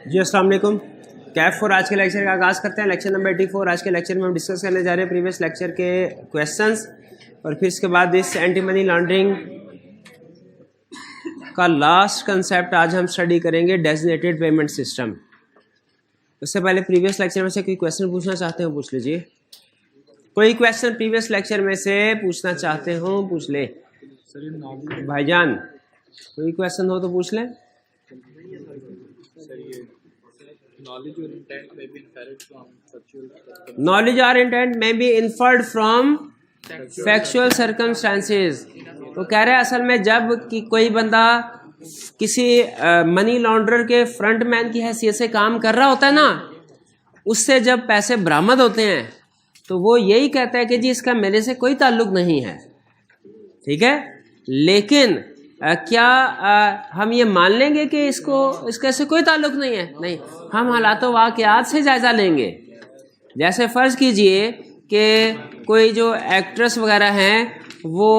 जी अस्सलाम वालेकुम। कैफ फॉर आज के लेक्चर का आगाज़ करते हैं। Lecture number 84। आज के लेक्चर में हम डिस्कस करने जा रहे हैं प्रीवियस लेक्चर के क्वेश्चंस और फिर इसके बाद इस एंटी मनी लॉन्ड्रिंग का लास्ट कंसेप्ट आज हम स्टडी करेंगे, डेजिग्नेटेड पेमेंट सिस्टम। उससे पहले प्रीवियस लेक्चर में से कोई क्वेश्चन पूछना चाहते हो पूछ लीजिए। कोई क्वेश्चन प्रीवियस लेक्चर में से पूछना चाहते हो पूछ ले भाईजान। कोई क्वेश्चन हो तो पूछ लें। Knowledge or intent may be inferred from factual circumstances। तो कह रहे हैं असल में जब कि कोई बंदा किसी मनी लॉन्ड्रर के फ्रंट मैन की हैसियत से काम कर रहा होता है ना, उससे जब पैसे बरामद होते हैं तो वो यही कहता है कि जी इसका मेरे से कोई ताल्लुक नहीं है, ठीक है। लेकिन क्या हम ये मान लेंगे कि इसका से कोई ताल्लुक नहीं है? नहीं, हम हालातों वाक़यात से जायज़ा लेंगे। जैसे फ़र्ज़ कीजिए कि कोई जो एक्ट्रेस वगैरह हैं वो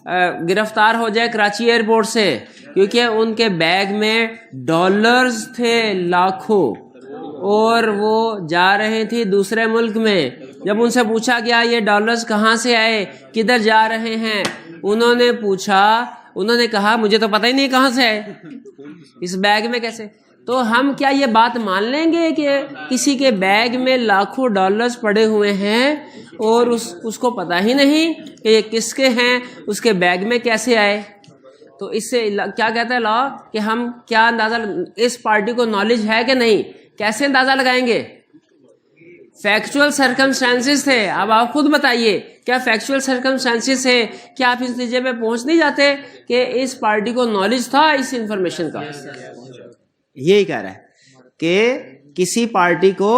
गिरफ़्तार हो जाए कराची एयरपोर्ट से क्योंकि उनके बैग में डॉलर्स थे लाखों और वो जा रहे थे दूसरे मुल्क में। जब उनसे पूछा गया ये डॉलर्स कहाँ से आए, किधर जा रहे हैं, उन्होंने कहा मुझे तो पता ही नहीं कहाँ से आए, इस बैग में कैसे। तो हम क्या ये बात मान लेंगे कि किसी के बैग में लाखों डॉलर्स पड़े हुए हैं और उसको पता ही नहीं कि ये किसके हैं, उसके बैग में कैसे आए? तो इससे क्या कहता है लॉ कि हम क्या अंदाज़ा, इस पार्टी को नॉलेज है कि नहीं, कैसे अंदाज़ा लगाएंगे? फैक्चुअल सर्कमस्टांसेस थे। अब आप खुद बताइए, क्या फैक्चुअल सर्कमस्टांसेस है, क्या आप इस नतीजे पे पहुंच नहीं जाते कि इस पार्टी को नॉलेज था इस इंफॉर्मेशन का? यही कह रहा है कि किसी पार्टी को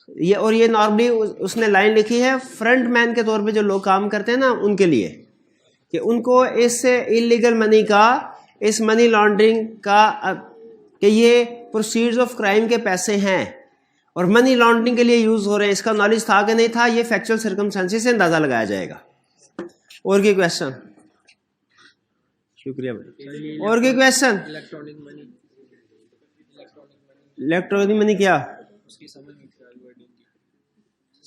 ये नॉर्मली उसने लाइन लिखी है फ्रंट मैन के तौर पे जो लोग काम करते हैं ना उनके लिए, कि उनको इस इलीगल मनी का, इस मनी लॉन्ड्रिंग का, कि ये प्रोसीड्स ऑफ क्राइम के पैसे हैं और मनी लॉन्ड्रिंग के लिए यूज हो रहे हैं, इसका नॉलेज था कि नहीं था, ये फैक्चुअल सर्कमस्टेंसेस से अंदाजा लगाया जाएगा। और कोई क्वेश्चन? शुक्रिया भाई। और कोई क्वेश्चन? इलेक्ट्रॉनिक मनी क्या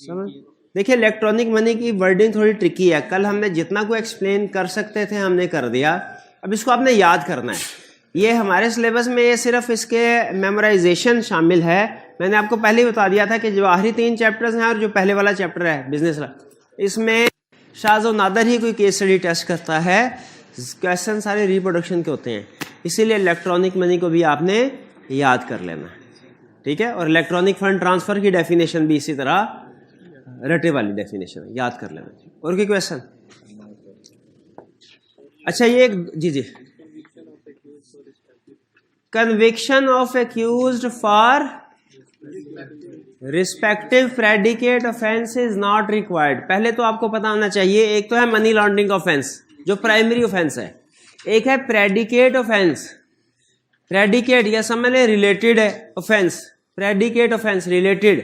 समझ? देखिए इलेक्ट्रॉनिक मनी की वर्डिंग थोड़ी ट्रिकी है। कल हमने जितना को एक्सप्लेन कर सकते थे हमने कर दिया, अब इसको आपने याद करना है। ये हमारे सिलेबस में ये सिर्फ इसके मेमोराइजेशन शामिल है। मैंने आपको पहले ही बता दिया था कि जो आखिरी 3 चैप्टर्स हैं और जो पहले वाला चैप्टर है बिजनेस का, इसमें शाज़ और नादर ही कोई केस स्टडी टेस्ट करता है। क्वेश्चन सारे रिप्रोडक्शन के होते हैं, इसीलिए इलेक्ट्रॉनिक मनी को भी आपने याद कर लेना, ठीक है। और इलेक्ट्रॉनिक फंड ट्रांसफर की डेफिनेशन भी इसी तरह रटे वाली डेफिनेशन है, याद कर लेना। और कोई क्वेश्चन? अच्छा ये G conviction of accused for respective predicate offence is not required. पहले तो आपको पता होना चाहिए, एक तो है मनी लॉन्ड्रिंग ऑफेंस जो प्राइमरी ऑफेंस है, एक है प्रेडिकेट ऑफेंस। प्रेडिकेट या समझ ले रिलेटेड है ऑफेंस, प्रेडिकेट ऑफेंस रिलेटेड।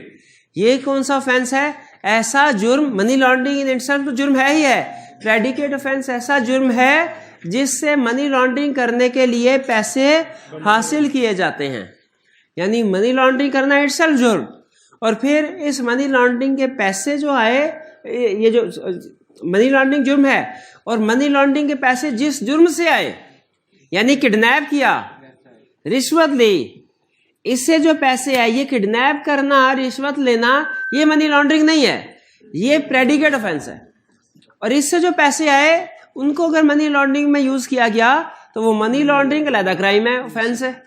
ये कौन सा ऑफेंस है? ऐसा जुर्म, मनी लॉन्ड्रिंग इन इटसेल्फ तो जुर्म है ही है। प्रेडिकेट ऑफेंस ऐसा जुर्म है जिससे मनी लॉन्ड्रिंग करने के लिए पैसे हासिल किए जाते हैं, यानी मनी लॉन्ड्रिंग करना इटसेल्फ जुर्म। और फिर इस मनी लॉन्ड्रिंग के पैसे जो आए, ये जो मनी लॉन्ड्रिंग जुर्म है, और मनी लॉन्ड्रिंग के पैसे जिस जुर्म से आए, यानी किडनैप किया, रिश्वत ली, इससे जो पैसे आए, ये किडनैप करना, रिश्वत लेना, ये मनी लॉन्ड्रिंग नहीं है, ये प्रेडिकेट ऑफेंस है। और इससे जो पैसे आए उनको अगर मनी लॉन्ड्रिंग में यूज किया गया तो वो मनी लॉन्ड्रिंग अलग क्राइम है, ऑफेंस है।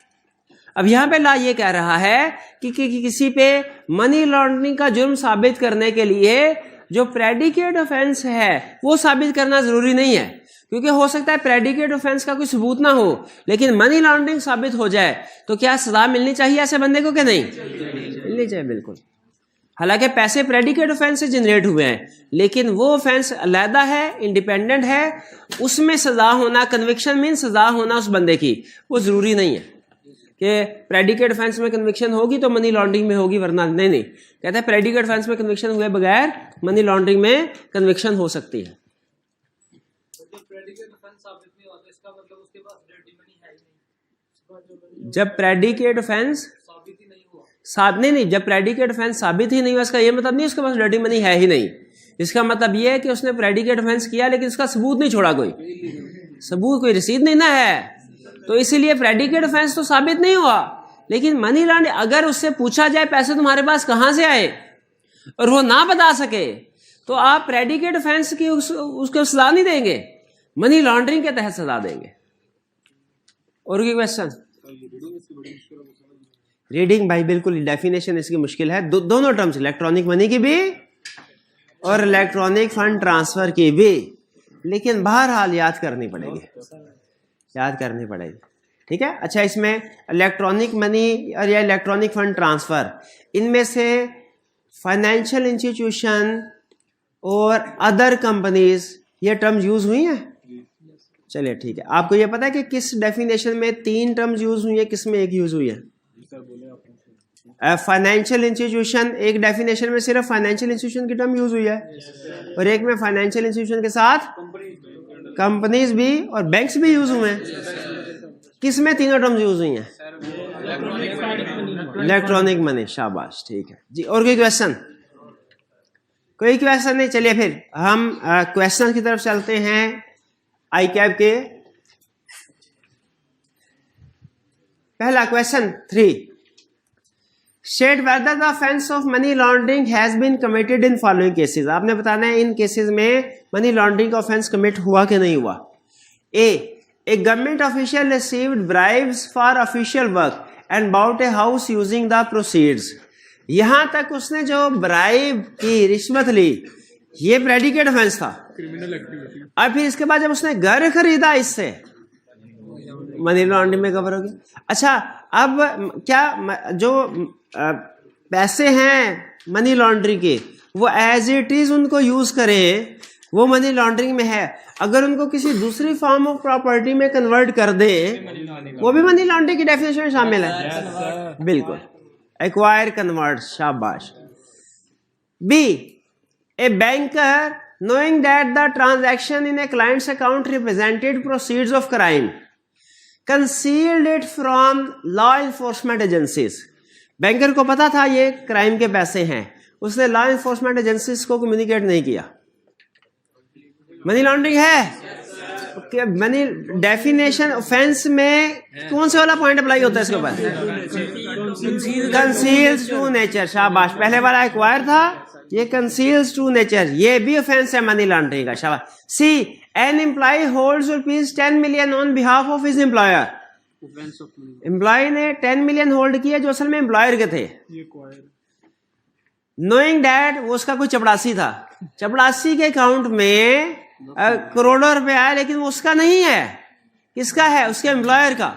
अब यहाँ पे ला ये कह रहा है कि किसी पे मनी लॉन्ड्रिंग का जुर्म साबित करने के लिए जो प्रेडिकेट ऑफेंस है वो साबित करना जरूरी नहीं है, क्योंकि हो सकता है प्रेडिकेट ऑफेंस का कोई सबूत ना हो लेकिन मनी लॉन्ड्रिंग साबित हो जाए। तो क्या सजा मिलनी चाहिए ऐसे बंदे को कि नहीं? मिलनी चाहिए, बिल्कुल। हालांकि पैसे प्रेडिकेट ऑफेंस से जनरेट हुए हैं लेकिन वो ऑफेंस अलहदा है, इंडिपेंडेंट है, उसमें सजा होना, कन्विक्शन मीन सजा होना उस बंदे की, वो जरूरी नहीं है कि प्रेडिकेट ऑफेंस में कन्विक्शन होगी तो मनी लॉन्ड्रिंग में होगी, वरना नहीं। कहते हैं प्रेडिकेट ऑफेंस में कन्विक्शन हुए बगैर मनी लॉन्ड्रिंग में कन्विक्शन हो सकती है। जब प्रेडिकेट ऑफेंस नहीं, जब प्रेडिकेट ऑफेंस साबित ही नहीं हुआ, इसका ये मतलब नहीं उसके पास डर्टी मनी है ही नहीं। इसका मतलब ये है कि उसने प्रेडिकेट ऑफेंस किया लेकिन इसका सबूत नहीं छोड़ा, कोई रसीद नहीं ना है, तो इसीलिए प्रेडिकेट ऑफेंस तो साबित नहीं हुआ। लेकिन मनी लॉन्ड्रिंग, अगर उससे पूछा जाए पैसे तुम्हारे पास कहां से आए और वो ना बता सके, तो आप प्रेडिकेट ऑफेंस की उसको सजा नहीं देंगे, मनी लॉन्ड्रिंग के तहत सजा देंगे। और कोई क्वेश्चन? रीडिंग भाई बिल्कुल, डेफिनेशन इसकी मुश्किल है, दोनों टर्म्स, इलेक्ट्रॉनिक मनी की भी और इलेक्ट्रॉनिक फंड ट्रांसफर की भी, लेकिन बहरहाल याद करनी पड़ेगी। ठीक है। अच्छा, इसमें इलेक्ट्रॉनिक मनी और या इलेक्ट्रॉनिक फंड ट्रांसफर, इनमें से फाइनेंशियल इंस्टीट्यूशन और अदर कंपनीज, ये टर्म्स यूज हुई हैं? चलिए ठीक है। आपको ये पता है कि किस डेफिनेशन में 3 टर्म्स यूज हुई है, किस में एक यूज हुई है? फाइनेंशियल इंस्टीट्यूशन, एक डेफिनेशन में सिर्फ फाइनेंशियल इंस्टीट्यूशन की टर्म यूज हुई है, और एक में फाइनेंशियल इंस्टीट्यूशन के साथ कंपनीज भी और बैंक्स भी यूज हुए हैं। किस में तीनों टर्म्स यूज हुई हैं? Electronic money. शाबाश, ठीक है जी। और कोई क्वेश्चन? नहीं। चलिए फिर हम क्वेश्चन की तरफ चलते हैं आई कैब के। पहला question 3, state whether the offence of money laundering has been committed in following cases. आपने बताना है इन केसेस में मनी लॉन्ड्रिंग का ऑफेंस कमिट हुआ कि नहीं हुआ। A government official received bribes for official work and bought a house using the proceeds. यहां तक उसने जो ब्राइब की, रिश्वत ली, ये प्रेडिकेट ऑफेंस था, क्रिमिनल एक्टिविटी। और फिर इसके बाद जब उसने घर खरीदा, इससे मनी लॉन्ड्रिंग में कवर हो गया। अच्छा, अब क्या जो पैसे हैं मनी लॉन्ड्रिंग के, वो एज इट इज उनको यूज करें, वो मनी लॉन्ड्रिंग में है। अगर उनको किसी दूसरी फॉर्म ऑफ प्रॉपर्टी में कन्वर्ट कर दे, वो भी मनी लॉन्ड्रिंग की डेफिनेशन में शामिल है। बिल्कुल, एक्वायर, कन्वर्ट। शाबाश। B, a banker knowing that the transaction in a client's account represented proceeds of crime concealed it from law enforcement agencies। Banker को पता था ये क्राइम के पैसे हैं, उसने लॉ एनफोर्समेंट एजेंसीज को कम्युनिकेट नहीं किया। मनी लॉन्ड्रिंग है। मनी डेफिनेशन ऑफेंस में कौन से वाला पॉइंट अप्लाई होता है इसके ऊपर? Conceals to nature. शाबाश। पहले वाला एक्वायर था, ये कंसील्स टू नेचर, ये भी ऑफेंस है मनी लॉन्ड्रिंग का। शाबाश। C, an employee holds ₹10 million on behalf of his employer. Employee ने 10 million होल्ड किया जो असल में एम्प्लॉयर के थे। नोइंग डैट, वो उसका कोई चपड़ासी था, चपड़ासी के अकाउंट में करोड़ों रुपए आया, लेकिन वो उसका नहीं है, किसका है? उसके एम्प्लॉयर का।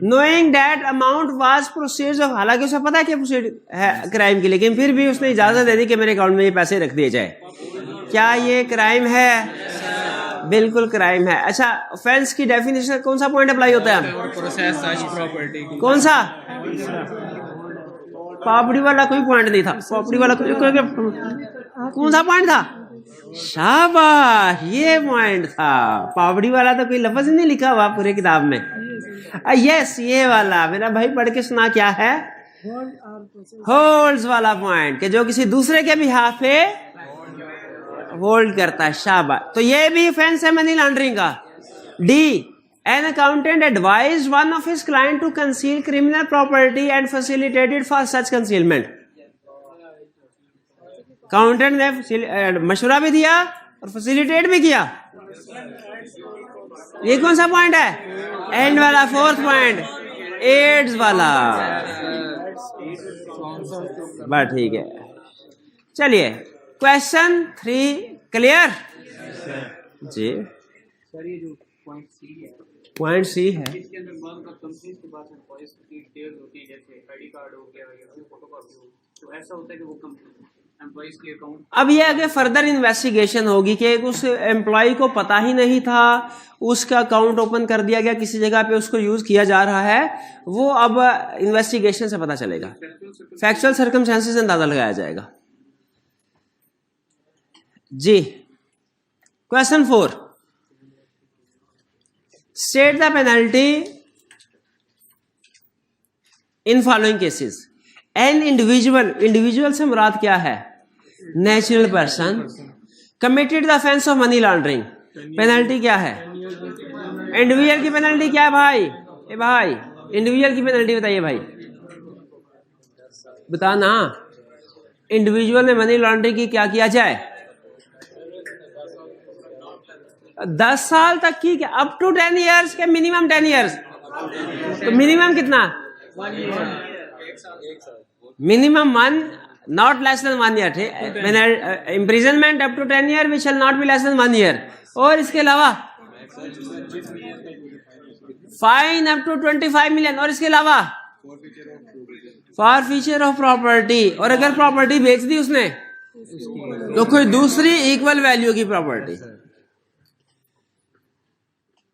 Knowing that amount was proceeds of, हालांकि उसे पता है कि प्रोसीड है क्राइम की, लेकिन फिर भी उसने इजाजत दे दी कि मेरे अकाउंट में ये पैसे रख दिए जाए। क्या ये क्राइम है? बिल्कुल क्राइम है। अच्छा, ऑफेंस की डेफिनेशन कौन सा पॉइंट अप्लाई होता है? कौन सा? पापड़ी वाला कोई पॉइंट नहीं था, पापड़ी वाला कौन सा पॉइंट था? शाबाश, ये पॉइंट था। पापड़ी वाला तो कोई लफ्ज ही नहीं लिखा हुआ पूरे किताब में। यस, ये वाला मेरा भाई पढ़ के सुना। क्या है? होल्ड्स वाला पॉइंट, कि जो किसी दूसरे के बिहाफ पे होल्ड करता है। शाबाश। तो ये भी ऑफेंस है मनी लॉन्ड्रिंग का। D, an accountant advised one of his client to conceal criminal property and facilitated for such concealment. Accountant ने मशवरा भी दिया और फैसिलिटेट भी किया। ये कौन सा पॉइंट है? एंड वाला, फोर्थ पॉइंट, एड्स वाला। बस ठीक है। चलिए, क्वेश्चन 3 क्लियर जी। सर, ये जो पॉइंट सी है, इसके अंदर बाद का कंपनीज के पास एम्प्लॉइज की डिटेल्स होती है, जैसे आईडी कार्ड हो गया या फिर फोटोकॉपी हो, तो ऐसा होता है कि वो एम्प्लॉइज के अकाउंट। अब ये आगे फर्दर इन्वेस्टिगेशन होगी कि उस एम्प्लॉय को पता ही नहीं था, उसका अकाउंट ओपन कर दिया गया, किसी जगह पे उसको यूज किया जा रहा है, वो अब इन्वेस्टिगेशन से पता चलेगा, फैक्चुअल सर्कमस्टेंसेस अंदाजा लगाया जाएगा जी। Question 4, state the penalty in following cases, an individual से मुराद क्या है? Natural person committed the offence of money laundering, penalty क्या है? इंडिविजुअल की पेनल्टी क्या है भाई? ए भाई इंडिविजुअल की पेनल्टी बताइए भाई, बता ना। इंडिविजुअल ने मनी लॉन्ड्रिंग की क्या किया जाए? 10 साल तक की, अप टू 10 ईयर्स के मिनिमम 10 ईयर्स, तो मिनिमम कितना? Minimum 1, not less than 1 year. Imprisonment up to 10 year which shall not be less than 1 year. और इसके अलावा फाइन अप टू 25 मिलियन। और इसके अलावा फॉरफीचर ऑफ प्रॉपर्टी, और अगर प्रॉपर्टी बेच दी उसने तो कोई दूसरी इक्वल वैल्यू की प्रॉपर्टी।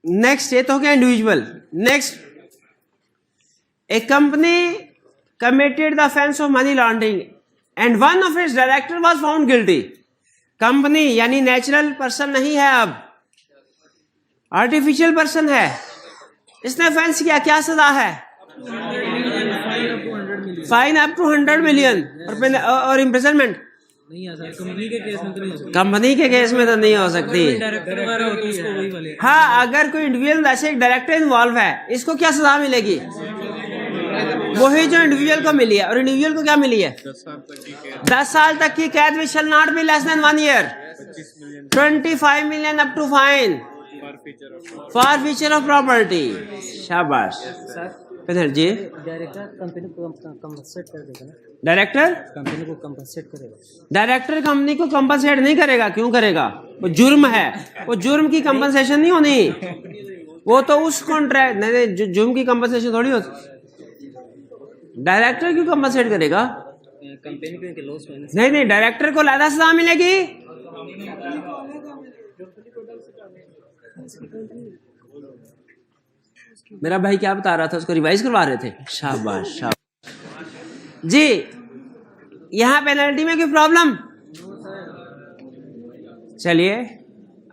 नेक्स्ट, ये तो हो गया individual. Next, A company committed the offence of money laundering and one of its director was found guilty. Company यानी नेचुरल पर्सन नहीं है, अब आर्टिफिशियल पर्सन है, इसने ऑफेंस किया, क्या सजा है? फाइन अप टू 100 मिलियन और इम्प्रिजनमेंट। नहीं आ सकता कंपनी के केस में, तो नहीं हो सकता। कंपनी के केस में तो नहीं हो सकती। डायरेक्टर वगैरह हो तो उसको वही वाले। हाँ, अगर कोई इंडिविजुअल जैसे एक डायरेक्टर इन्वॉल्व है, इसको क्या सजा मिलेगी? वही जो इंडिविजुअल को मिली है। और इंडिविजुअल को क्या मिली है? 10 साल तक की कैद which shall not be less than 1 year, 25 million up to fine, forfeiture of property. शाबाश जी। डायरेक्टर कंपनी को कंपनसेट कर देगा ना? डायरेक्टर कंपनी को कंपनसेट करेगा। डायरेक्टर कंपनी को कंपनसेट नहीं करेगा। क्यों करेगा? वो जुर्म है, वो जुर्म की कंपनसेशन नहीं होनी, वो तो उस कॉन्ट्रैक्ट नहीं, जुर्म की कंपनसेशन थोड़ी होती। डायरेक्टर क्यों कंपनसेट करेगा? कंपनी को लॉस होने से। नहीं, डायरेक्टर को लादा सजा मिलेगी। मेरा भाई क्या बता रहा था, उसको रिवाइज करवा रहे थे। शाबाश शाबाश जी। यहां पेनल्टी में कोई प्रॉब्लम? चलिए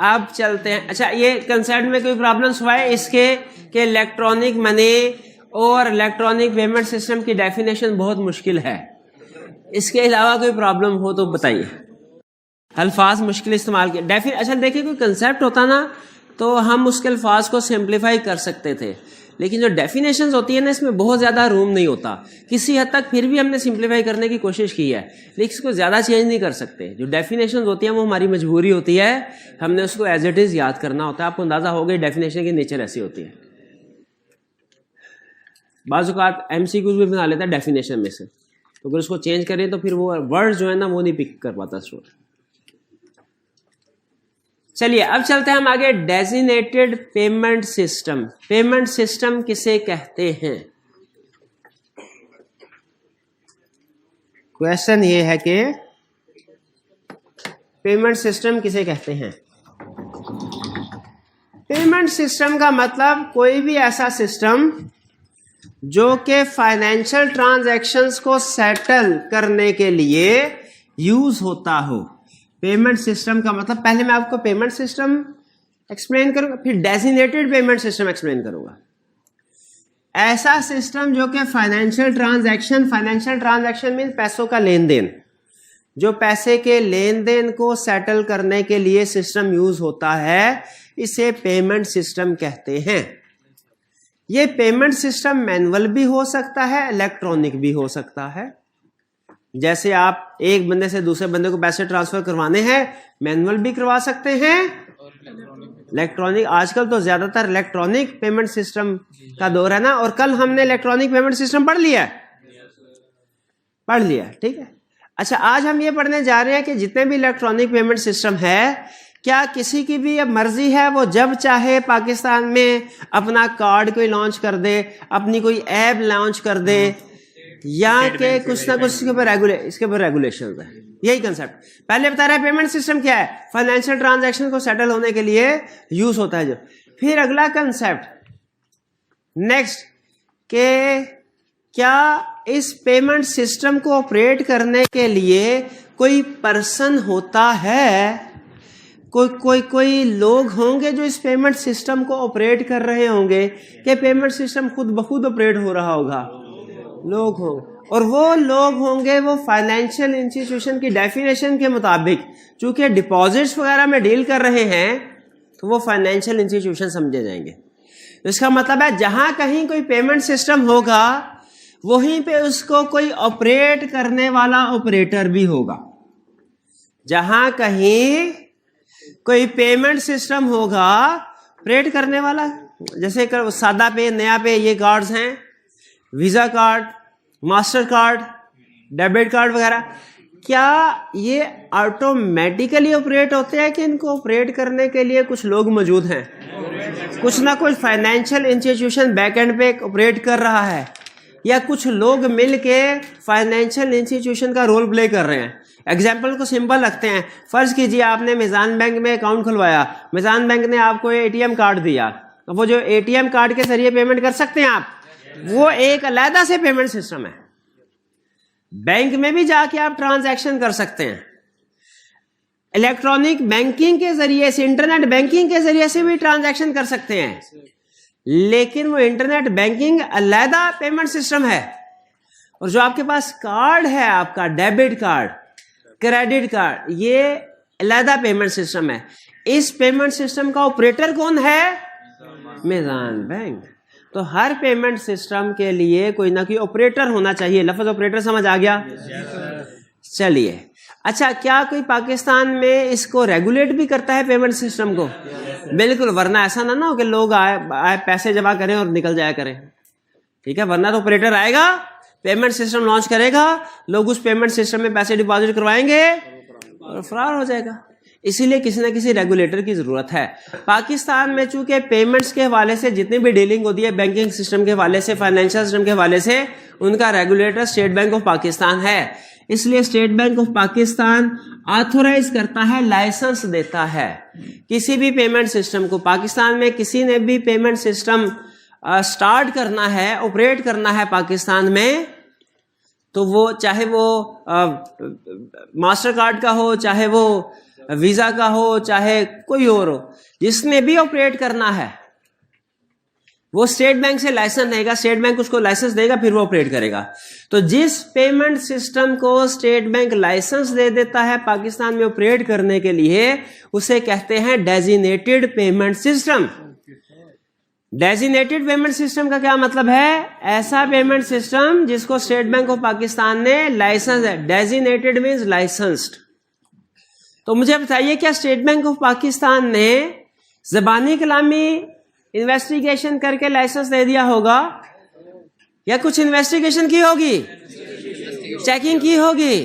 अब चलते हैं। अच्छा, ये कंसेप्ट में कोई प्रॉब्लम हुआ है इसके कि इलेक्ट्रॉनिक मनी और इलेक्ट्रॉनिक पेमेंट सिस्टम की डेफिनेशन बहुत मुश्किल है। इसके अलावा कोई प्रॉब्लम हो तो बताइए। अल्फाज मुश्किल इस्तेमाल किए। अच्छा देखिए, कोई कंसेप्ट होता ना तो हम उसके अल्फाज को सिंप्लीफाई कर सकते थे, लेकिन जो डेफिनेशंस होती है ना, इसमें बहुत ज़्यादा रूम नहीं होता। किसी हद तक फिर भी हमने सिंप्लीफाई करने की कोशिश की है, लेकिन इसको ज़्यादा चेंज नहीं कर सकते। जो डेफिनेशंस होती हैं वो हमारी मजबूरी होती है, हमने उसको एज इट इज़ याद करना होता है। आपको अंदाज़ा हो गया डेफिनेशन की नेचर ऐसी होती है। बाज़ औक़ात MCQs भी बना लेता है डेफिनेशन में से, तो अगर उसको चेंज करें तो फिर वो वर्ड जो है ना वो नहीं पिक कर पाता स्टूडेंट। चलिए अब चलते हैं हम आगे। Designated payment system. Payment system किसे कहते हैं? क्वेश्चन ये है कि पेमेंट सिस्टम किसे कहते हैं? पेमेंट सिस्टम का मतलब कोई भी ऐसा सिस्टम जो कि फाइनेंशियल ट्रांजैक्शंस को सेटल करने के लिए यूज होता हो। पेमेंट सिस्टम का मतलब, पहले मैं आपको पेमेंट सिस्टम एक्सप्लेन करूंगा, फिर डेजिग्नेटेड पेमेंट सिस्टम एक्सप्लेन करूंगा। ऐसा सिस्टम जो कि फाइनेंशियल ट्रांजैक्शन मीन पैसों का लेन देन, जो पैसे के लेन देन को सेटल करने के लिए सिस्टम यूज होता है, इसे पेमेंट सिस्टम कहते हैं। ये पेमेंट सिस्टम मैनुअल भी हो सकता है, इलेक्ट्रॉनिक भी हो सकता है। जैसे आप एक बंदे से दूसरे बंदे को पैसे ट्रांसफर करवाने हैं, मैनुअल भी करवा सकते हैं, इलेक्ट्रॉनिक। आजकल तो ज्यादातर इलेक्ट्रॉनिक पेमेंट सिस्टम का दौर है ना, और कल हमने इलेक्ट्रॉनिक पेमेंट सिस्टम पढ़ लिया, ठीक है। अच्छा, आज हम ये पढ़ने जा रहे हैं कि जितने भी इलेक्ट्रॉनिक पेमेंट सिस्टम है, क्या किसी की भी अब मर्जी है वो जब चाहे पाकिस्तान में अपना कार्ड कोई लॉन्च कर दे, अपनी कोई ऐप लॉन्च कर दे, या कि कुछ ना कुछ इसके ऊपर रेगुलेशन है। यही कंसेप्ट पहले बता रहा है। पेमेंट सिस्टम क्या है? फाइनेंशियल ट्रांजैक्शन को सेटल होने के लिए यूज होता है जो। फिर अगला कंसेप्ट नेक्स्ट, के क्या इस पेमेंट सिस्टम को ऑपरेट करने के लिए कोई पर्सन होता है, कोई लोग होंगे जो इस पेमेंट सिस्टम को ऑपरेट कर रहे होंगे, कि पेमेंट सिस्टम खुद ब खुद ऑपरेट हो रहा होगा? लोग होंगे, और वो लोग होंगे वो फाइनेंशियल इंस्टीट्यूशन की डेफिनेशन के मुताबिक, चूंकि डिपॉजिट्स वगैरह में डील कर रहे हैं तो वो फाइनेंशियल इंस्टीट्यूशन समझे जाएंगे। तो इसका मतलब है जहां कहीं कोई पेमेंट सिस्टम होगा वहीं पे उसको कोई ऑपरेट करने वाला ऑपरेटर भी होगा। जहां कहीं कोई पेमेंट सिस्टम होगा ऑपरेट करने वाला, जैसे सादा पे, नया पे, ये कार्ड्स हैं, visa card, master card, debit card वगैरह, क्या ये ऑटोमेटिकली ऑपरेट होते हैं कि इनको ऑपरेट करने के लिए कुछ लोग मौजूद हैं? कुछ ना कुछ फाइनेंशियल इंस्टीट्यूशन बैकएंड पे ऑपरेट कर रहा है, या कुछ लोग मिलके फाइनेंशियल इंस्टीट्यूशन का रोल प्ले कर रहे हैं। एग्जाम्पल को सिंपल रखते हैं, फर्ज कीजिए आपने मिजान बैंक में अकाउंट खुलवाया, मिजान बैंक ने आपको एटीएम कार्ड दिया, तो वो जो एटीएम कार्ड के जरिए पेमेंट कर सकते हैं आप, वो एक अलग से पेमेंट सिस्टम है। बैंक में भी जाके आप ट्रांजैक्शन कर सकते हैं, इलेक्ट्रॉनिक बैंकिंग के जरिए से, इंटरनेट बैंकिंग के जरिए से भी ट्रांजैक्शन कर सकते हैं, लेकिन वो इंटरनेट बैंकिंग अलग पेमेंट सिस्टम है। और जो आपके पास कार्ड है, आपका डेबिट कार्ड, क्रेडिट कार्ड, ये अलग पेमेंट सिस्टम है। इस पेमेंट सिस्टम का ऑपरेटर कौन है? मिजान बैंक। तो हर पेमेंट सिस्टम के लिए कोई ना कोई ऑपरेटर होना चाहिए। लफ्ज ऑपरेटर समझ आ गया? चलिए, अच्छा, क्या कोई पाकिस्तान में इसको रेगुलेट भी करता है पेमेंट सिस्टम को? बिल्कुल, वरना ऐसा ना हो कि लोग आए पैसे जमा करें और निकल जाया करें, ठीक है? वरना तो ऑपरेटर आएगा, पेमेंट सिस्टम लॉन्च करेगा, लोग उस पेमेंट सिस्टम में पैसे डिपॉजिट करवाएंगे और फरार हो जाएगा। इसीलिए किसी ना किसी रेगुलेटर की जरूरत है। पाकिस्तान में चूंकि पेमेंट्स के हवाले से जितनी भी डीलिंग होती है, बैंकिंग सिस्टम के हवाले से, फाइनेंशियल सिस्टम के हवाले से, उनका regulator State Bank of Pakistan है। इसलिए State Bank of Pakistan authorise करता है, लाइसेंस देता है किसी भी पेमेंट सिस्टम को। पाकिस्तान में किसी ने भी पेमेंट सिस्टम स्टार्ट करना है, ऑपरेट करना है पाकिस्तान में, तो वो चाहे वो मास्टर कार्ड का हो, चाहे वो वीजा का हो, चाहे कोई और हो, जिसने भी ऑपरेट करना है वो स्टेट बैंक से लाइसेंस लेगा, स्टेट बैंक उसको लाइसेंस देगा, फिर वो ऑपरेट करेगा। तो जिस पेमेंट सिस्टम को स्टेट बैंक लाइसेंस दे देता है पाकिस्तान में ऑपरेट करने के लिए, उसे कहते हैं designated payment system. Designated payment system का क्या मतलब है? ऐसा पेमेंट सिस्टम जिसको स्टेट बैंक ऑफ पाकिस्तान ने लाइसेंस है। Designated means licensed. तो मुझे बताइए, क्या स्टेट बैंक ऑफ पाकिस्तान ने ज़बानी कलामी इन्वेस्टिगेशन करके लाइसेंस दे दिया होगा, या कुछ इन्वेस्टिगेशन की होगी, चेकिंग की होगी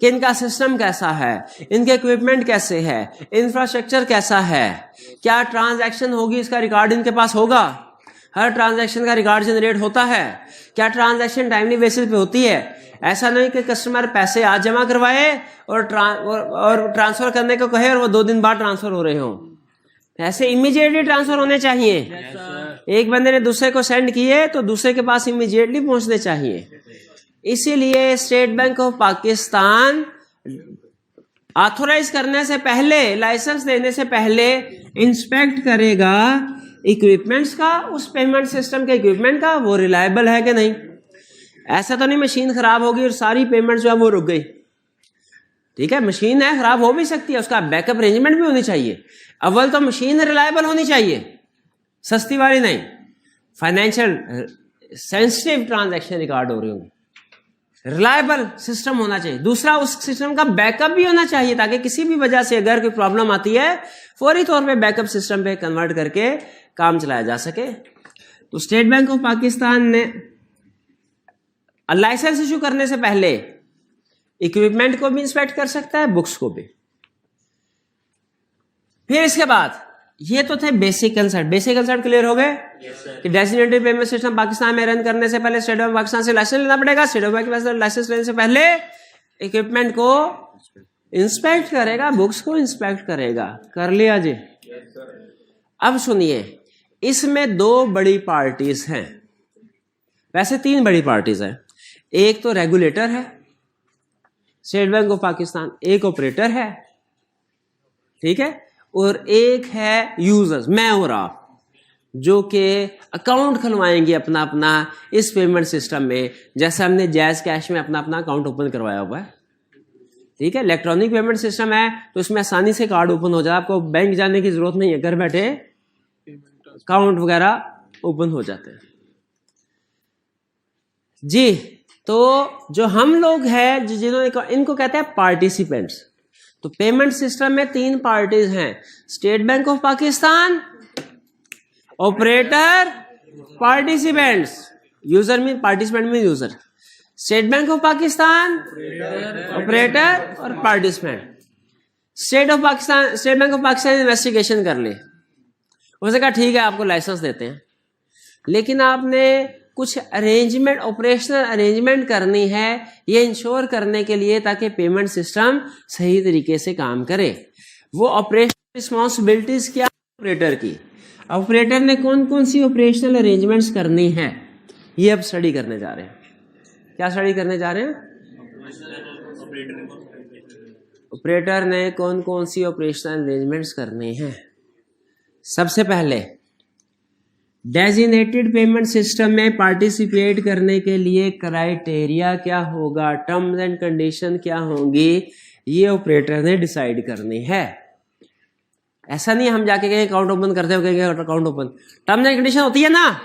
कि इनका सिस्टम कैसा है, इनके इक्विपमेंट कैसे है, इंफ्रास्ट्रक्चर कैसा है, क्या ट्रांजैक्शन होगी, इसका रिकॉर्ड इनके पास होगा? हर ट्रांजैक्शन का रिकॉर्ड जनरेट होता है? क्या ट्रांजैक्शन टाइमली बेसिस पे होती है? ऐसा नहीं कि कस्टमर पैसे आज जमा करवाए और ट्रांसफर करने को कहे और वो 2 दिन बाद ट्रांसफर हो रहे हों। ऐसे इमीडिएटली ट्रांसफर होने चाहिए। एक बंदे ने दूसरे को सेंड किए तो दूसरे के पास इमीडिएटली पहुंचने चाहिए। इसीलिए State Bank of Pakistan authorise करने से पहले, लाइसेंस देने से पहले इंस्पेक्ट करेगा इक्विपमेंट्स का, उस पेमेंट सिस्टम के इक्विपमेंट का, वो रिलायबल है कि नहीं। ऐसा तो नहीं मशीन खराब होगी और सारी पेमेंट जो है वो रुक गई, ठीक है? मशीन है, खराब हो भी सकती है, उसका बैकअप अरेंजमेंट भी होनी चाहिए। अव्वल तो मशीन रिलायबल होनी चाहिए, सस्ती वाली नहीं। फाइनेंशियल सेंसिटिव ट्रांजैक्शन रिकॉर्ड हो रही होंगी, रिलायबल सिस्टम होना चाहिए। दूसरा, उस सिस्टम का बैकअप भी होना चाहिए ताकि किसी भी वजह से अगर कोई प्रॉब्लम आती है फौरी तौर पे बैकअप सिस्टम पे कन्वर्ट करके काम चलाया जा सके। तो स्टेट बैंक ऑफ पाकिस्तान ने लाइसेंस इशू करने से पहले इक्विपमेंट को भी इंस्पेक्ट कर सकता है, बुक्स को भी। फिर इसके बाद ये तो थे basic concept. Basic concept clear हो गए कि डेजिग्नेटेड पेमेंट सिस्टम पाकिस्तान में रन करने से पहले स्टेट बैंक ऑफ पाकिस्तान से लाइसेंस लेना पड़ेगा। State Bank of Pakistan licence लेने से पहले इक्विपमेंट को इंस्पेक्ट करेगा, बुक्स को इंस्पेक्ट करेगा। कर लिया जी। अब सुनिए, इसमें 2 बड़ी पार्टीज हैं, वैसे 3 बड़ी पार्टीज हैं। एक तो रेगुलेटर है स्टेट बैंक ऑफ पाकिस्तान, एक ऑपरेटर है, ठीक है, और एक है यूजर्स, मैं और आप। जो कि अकाउंट खुलवाएंगे अपना अपना इस पेमेंट सिस्टम में, जैसे हमने जैज कैश में अपना अपना अकाउंट ओपन करवाया हुआ है। ठीक है, इलेक्ट्रॉनिक पेमेंट सिस्टम है तो इसमें आसानी से कार्ड ओपन हो जाए, आपको बैंक जाने की जरूरत नहीं है, घर बैठे अकाउंट वगैरह ओपन हो जाते हैं जी। तो जो हम लोग हैं जिन्होंने, इनको कहते हैं पार्टिसिपेंट्स। तो पेमेंट सिस्टम में 3 पार्टीज हैं, State Bank of Pakistan, operator, participants. User में पार्टिसिपेंट में user, State Bank of Pakistan, operator और participant. State Bank of Pakistan investigation कर ले, उसने कहा ठीक है आपको लाइसेंस देते हैं, लेकिन आपने कुछ अरेंजमेंट, ऑपरेशनल अरेंजमेंट करनी है ये इंश्योर करने के लिए ताकि पेमेंट सिस्टम सही तरीके से काम करे। वो ऑपरेशनल रिस्पॉन्सिबिलिटीज क्या ऑपरेटर की, ऑपरेटर ने कौन कौन सी ऑपरेशनल अरेंजमेंट्स करनी है, ये अब स्टडी करने जा रहे हैं। क्या स्टडी करने जा रहे हैं? ऑपरेटर ने कौन कौन सी ऑपरेशनल अरेंजमेंट्स करनी है। सबसे पहले डेजिग्नेटेड पेमेंट सिस्टम में पार्टिसिपेट करने के लिए क्राइटेरिया क्या होगा, टर्म्स एंड कंडीशन क्या होंगी, ये ऑपरेटर ने डिसाइड करनी है। ऐसा नहीं हम जाके कहें अकाउंट ओपन करते हो, कहेंगे account open, terms and condition होती है ना।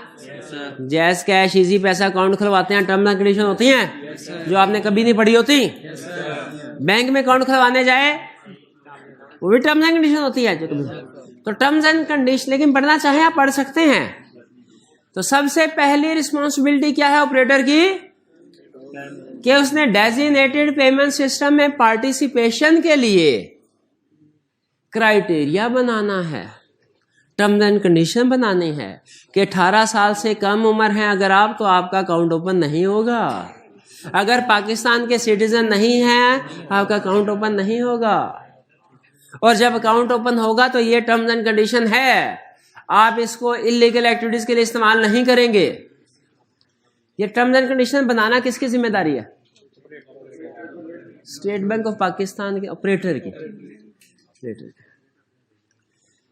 जैस कैश इजी पैसा अकाउंट खुलवाते हैं, टर्म्स एंड कंडीशन होती हैं जो आपने कभी नहीं पढ़ी होती। बैंक में अकाउंट खुलवाने जाए वो भी टर्म्स एंड कंडीशन होती है जो कभी, तो टर्म्स एंड कंडीशन, लेकिन पढ़ना चाहे आप पढ़ सकते हैं। तो सबसे पहली रिस्पॉन्सिबिलिटी क्या है ऑपरेटर की, कि उसने डेजिग्नेटेड पेमेंट सिस्टम में पार्टिसिपेशन के लिए क्राइटेरिया बनाना है, टर्म्स एंड कंडीशन बनानी है कि 18 साल से कम उम्र है अगर आप, तो आपका अकाउंट ओपन नहीं होगा। अगर पाकिस्तान के सिटीजन नहीं है आपका अकाउंट ओपन नहीं होगा, और जब अकाउंट ओपन होगा तो ये टर्म्स एंड कंडीशन है, आप इसको इलीगल एक्टिविटीज के लिए इस्तेमाल नहीं करेंगे। ये टर्म्स एंड कंडीशन बनाना किसकी जिम्मेदारी है? स्टेट बैंक ऑफ पाकिस्तान के ऑपरेटर की।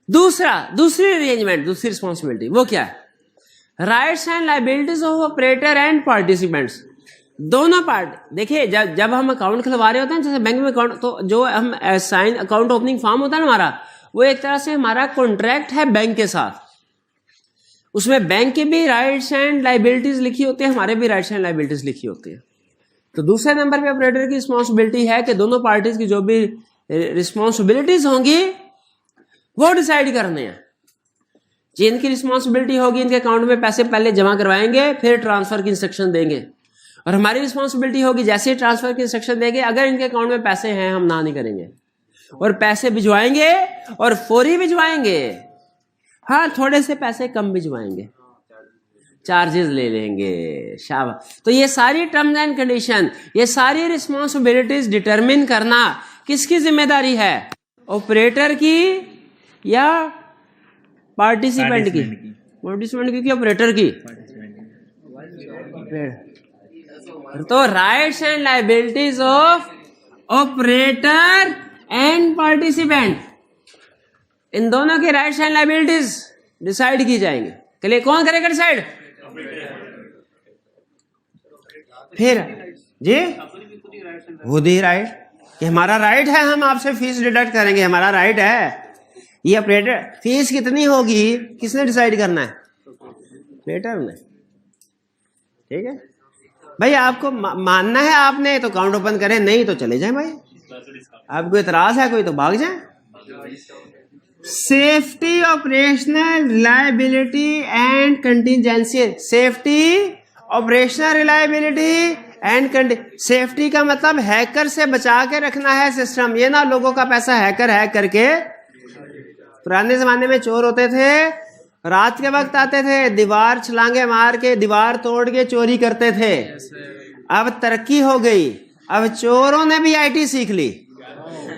दूसरी अरेंजमेंट, दूसरी रिस्पॉन्सिबिलिटी वो क्या है? Rights and liabilities of operator and participants. दोनों पार्ट देखिए, जब हम अकाउंट खुलवा रहे होते हैं, जैसे बैंक में अकाउंट, तो जो हम साइन अकाउंट ओपनिंग फॉर्म होता है ना हमारा, वो एक तरह से हमारा कॉन्ट्रैक्ट है बैंक के साथ। उसमें बैंक के भी राइट्स एंड लायबिलिटीज लिखी होती है, हमारे भी राइट्स एंड लायबिलिटीज लिखी होती है। तो दूसरे नंबर पे ऑपरेटर की रिस्पॉन्सिबिलिटी है कि दोनों पार्टीज की जो भी रिस्पॉन्सिबिलिटीज होंगी वो डिसाइड करने हैं। जिनकी रिस्पॉन्सिबिलिटी होगी इनके अकाउंट में पैसे पहले जमा करवाएंगे, फिर ट्रांसफर की इंस्ट्रक्शन देंगे। और हमारी रिस्पॉन्सिबिलिटी होगी जैसे ही ट्रांसफर की इंस्ट्रक्शन देंगे, अगर इनके अकाउंट में पैसे हैं हम ना नहीं करेंगे, और पैसे भिजवाएंगे और फौरी भिजवाएंगे। हाँ, थोड़े से पैसे कम भिजवाएंगे, चार्जेस ले लेंगे, शाबाश। तो ये सारी टर्म्स एंड कंडीशन, ये सारी रिस्पॉन्सिबिलिटीज डिटरमिन करना किसकी जिम्मेदारी है? ऑपरेटर की या पार्टिसिपेंट की? पार्टिसिपेंट की ऑपरेटर की? तो rights and liabilities of operator and participant, इन दोनों के राइट्स एंड लायबिलिटीज डिसाइड की जाएंगे। के लिए कौन करेगा डिसाइड? फिर जी खुद ही राइट, कि हमारा राइट है, हम आपसे फीस डिडक्ट करेंगे, हमारा राइट है। ये ऑपरेटर, फीस कितनी होगी किसने डिसाइड करना है? ऑपरेटर ने। ठीक है भाई, आपको मानना है आपने तो अकाउंट ओपन करें, नहीं तो चले जाए भाई। आपको इतराज है कोई तो भाग जाए। Safety, operational reliability and contingency. Safety, operational reliability and safety का मतलब हैकर से बचा के रखना है सिस्टम। ये ना लोगों का पैसा हैकर हैक करके, पुराने जमाने में चोर होते थे, रात के वक्त आते थे, दीवार छलांगे मार के, दीवार तोड़ के चोरी करते थे। अब तरक्की हो गई, अब चोरों ने भी आईटी सीख ली,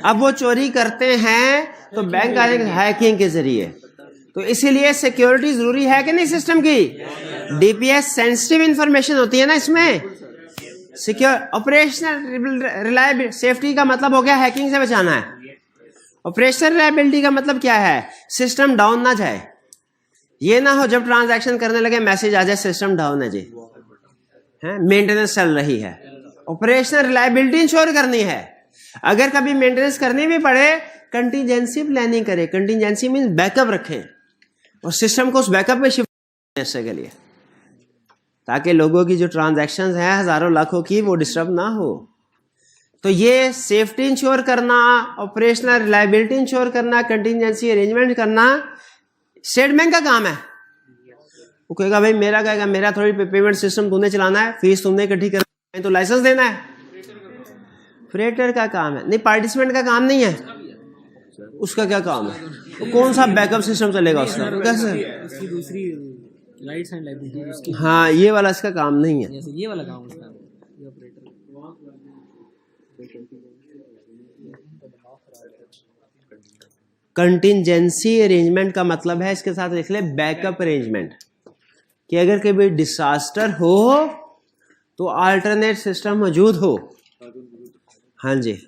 अब वो चोरी करते हैं तो बैंक हैकिंग के जरिए। तो इसीलिए सिक्योरिटी जरूरी है कि नहीं सिस्टम की? डीपीएस सेंसिटिव इंफॉर्मेशन होती है ना इसमें। सिक्योर, ऑपरेशनल रिलायबिलिटी, सेफ्टी का मतलब हो गया हैकिंग से बचाना है। ऑपरेशनल रिलायबिलिटी का मतलब क्या है? सिस्टम डाउन ना जाए, ये ना हो जब ट्रांजैक्शन करने लगे मैसेज आ जाए सिस्टम डाउन है जी, है मेंटेनेंस चल रही है। ऑपरेशनल रिलायबिलिटी इंश्योर करनी है। अगर कभी मेंटेनेंस करनी भी पड़े कंटीजेंसी प्लानिंग करें। कंटीजेंसी मीन बैकअप रखें और सिस्टम को उस बैकअप में शिफ्ट के लिए, ताकि लोगों की जो ट्रांजैक्शंस हैं हजारों लाखों की वो डिस्टर्ब ना हो। तो ये सेफ्टी इंश्योर करना, ऑपरेशनल रिलायबिलिटी इंश्योर करना, कंटीजेंसी अरेंजमेंट करना स्टेट बैंक का काम है। वो कहेगा भाई मेरा कहेगा मेरा थोड़ी पेमेंट सिस्टम तूने चलाना है, फीस तुमने इकट्ठी करना है, तो लाइसेंस देना है, ऑपरेटर का काम है, नहीं पार्टिसिपेंट का काम नहीं है। उसका क्या काम है? तो कौन सा बैकअप सिस्टम चलेगा उसका? कैसे? उसकी दूसरी राइट्स एंड लायबिलिटी उसकी, हाँ ये वाला इसका काम नहीं है। जैसे ये वाला काम उसका, ये ऑपरेटर। कंटिजेंसी अरेंजमेंट का मतलब है, इसके साथ लिख ले बैकअप अरेंजमेंट, कि अगर कभी डिसास्टर हो तो अल्टरनेट सिस्टम मौजूद हो। हाँ जी,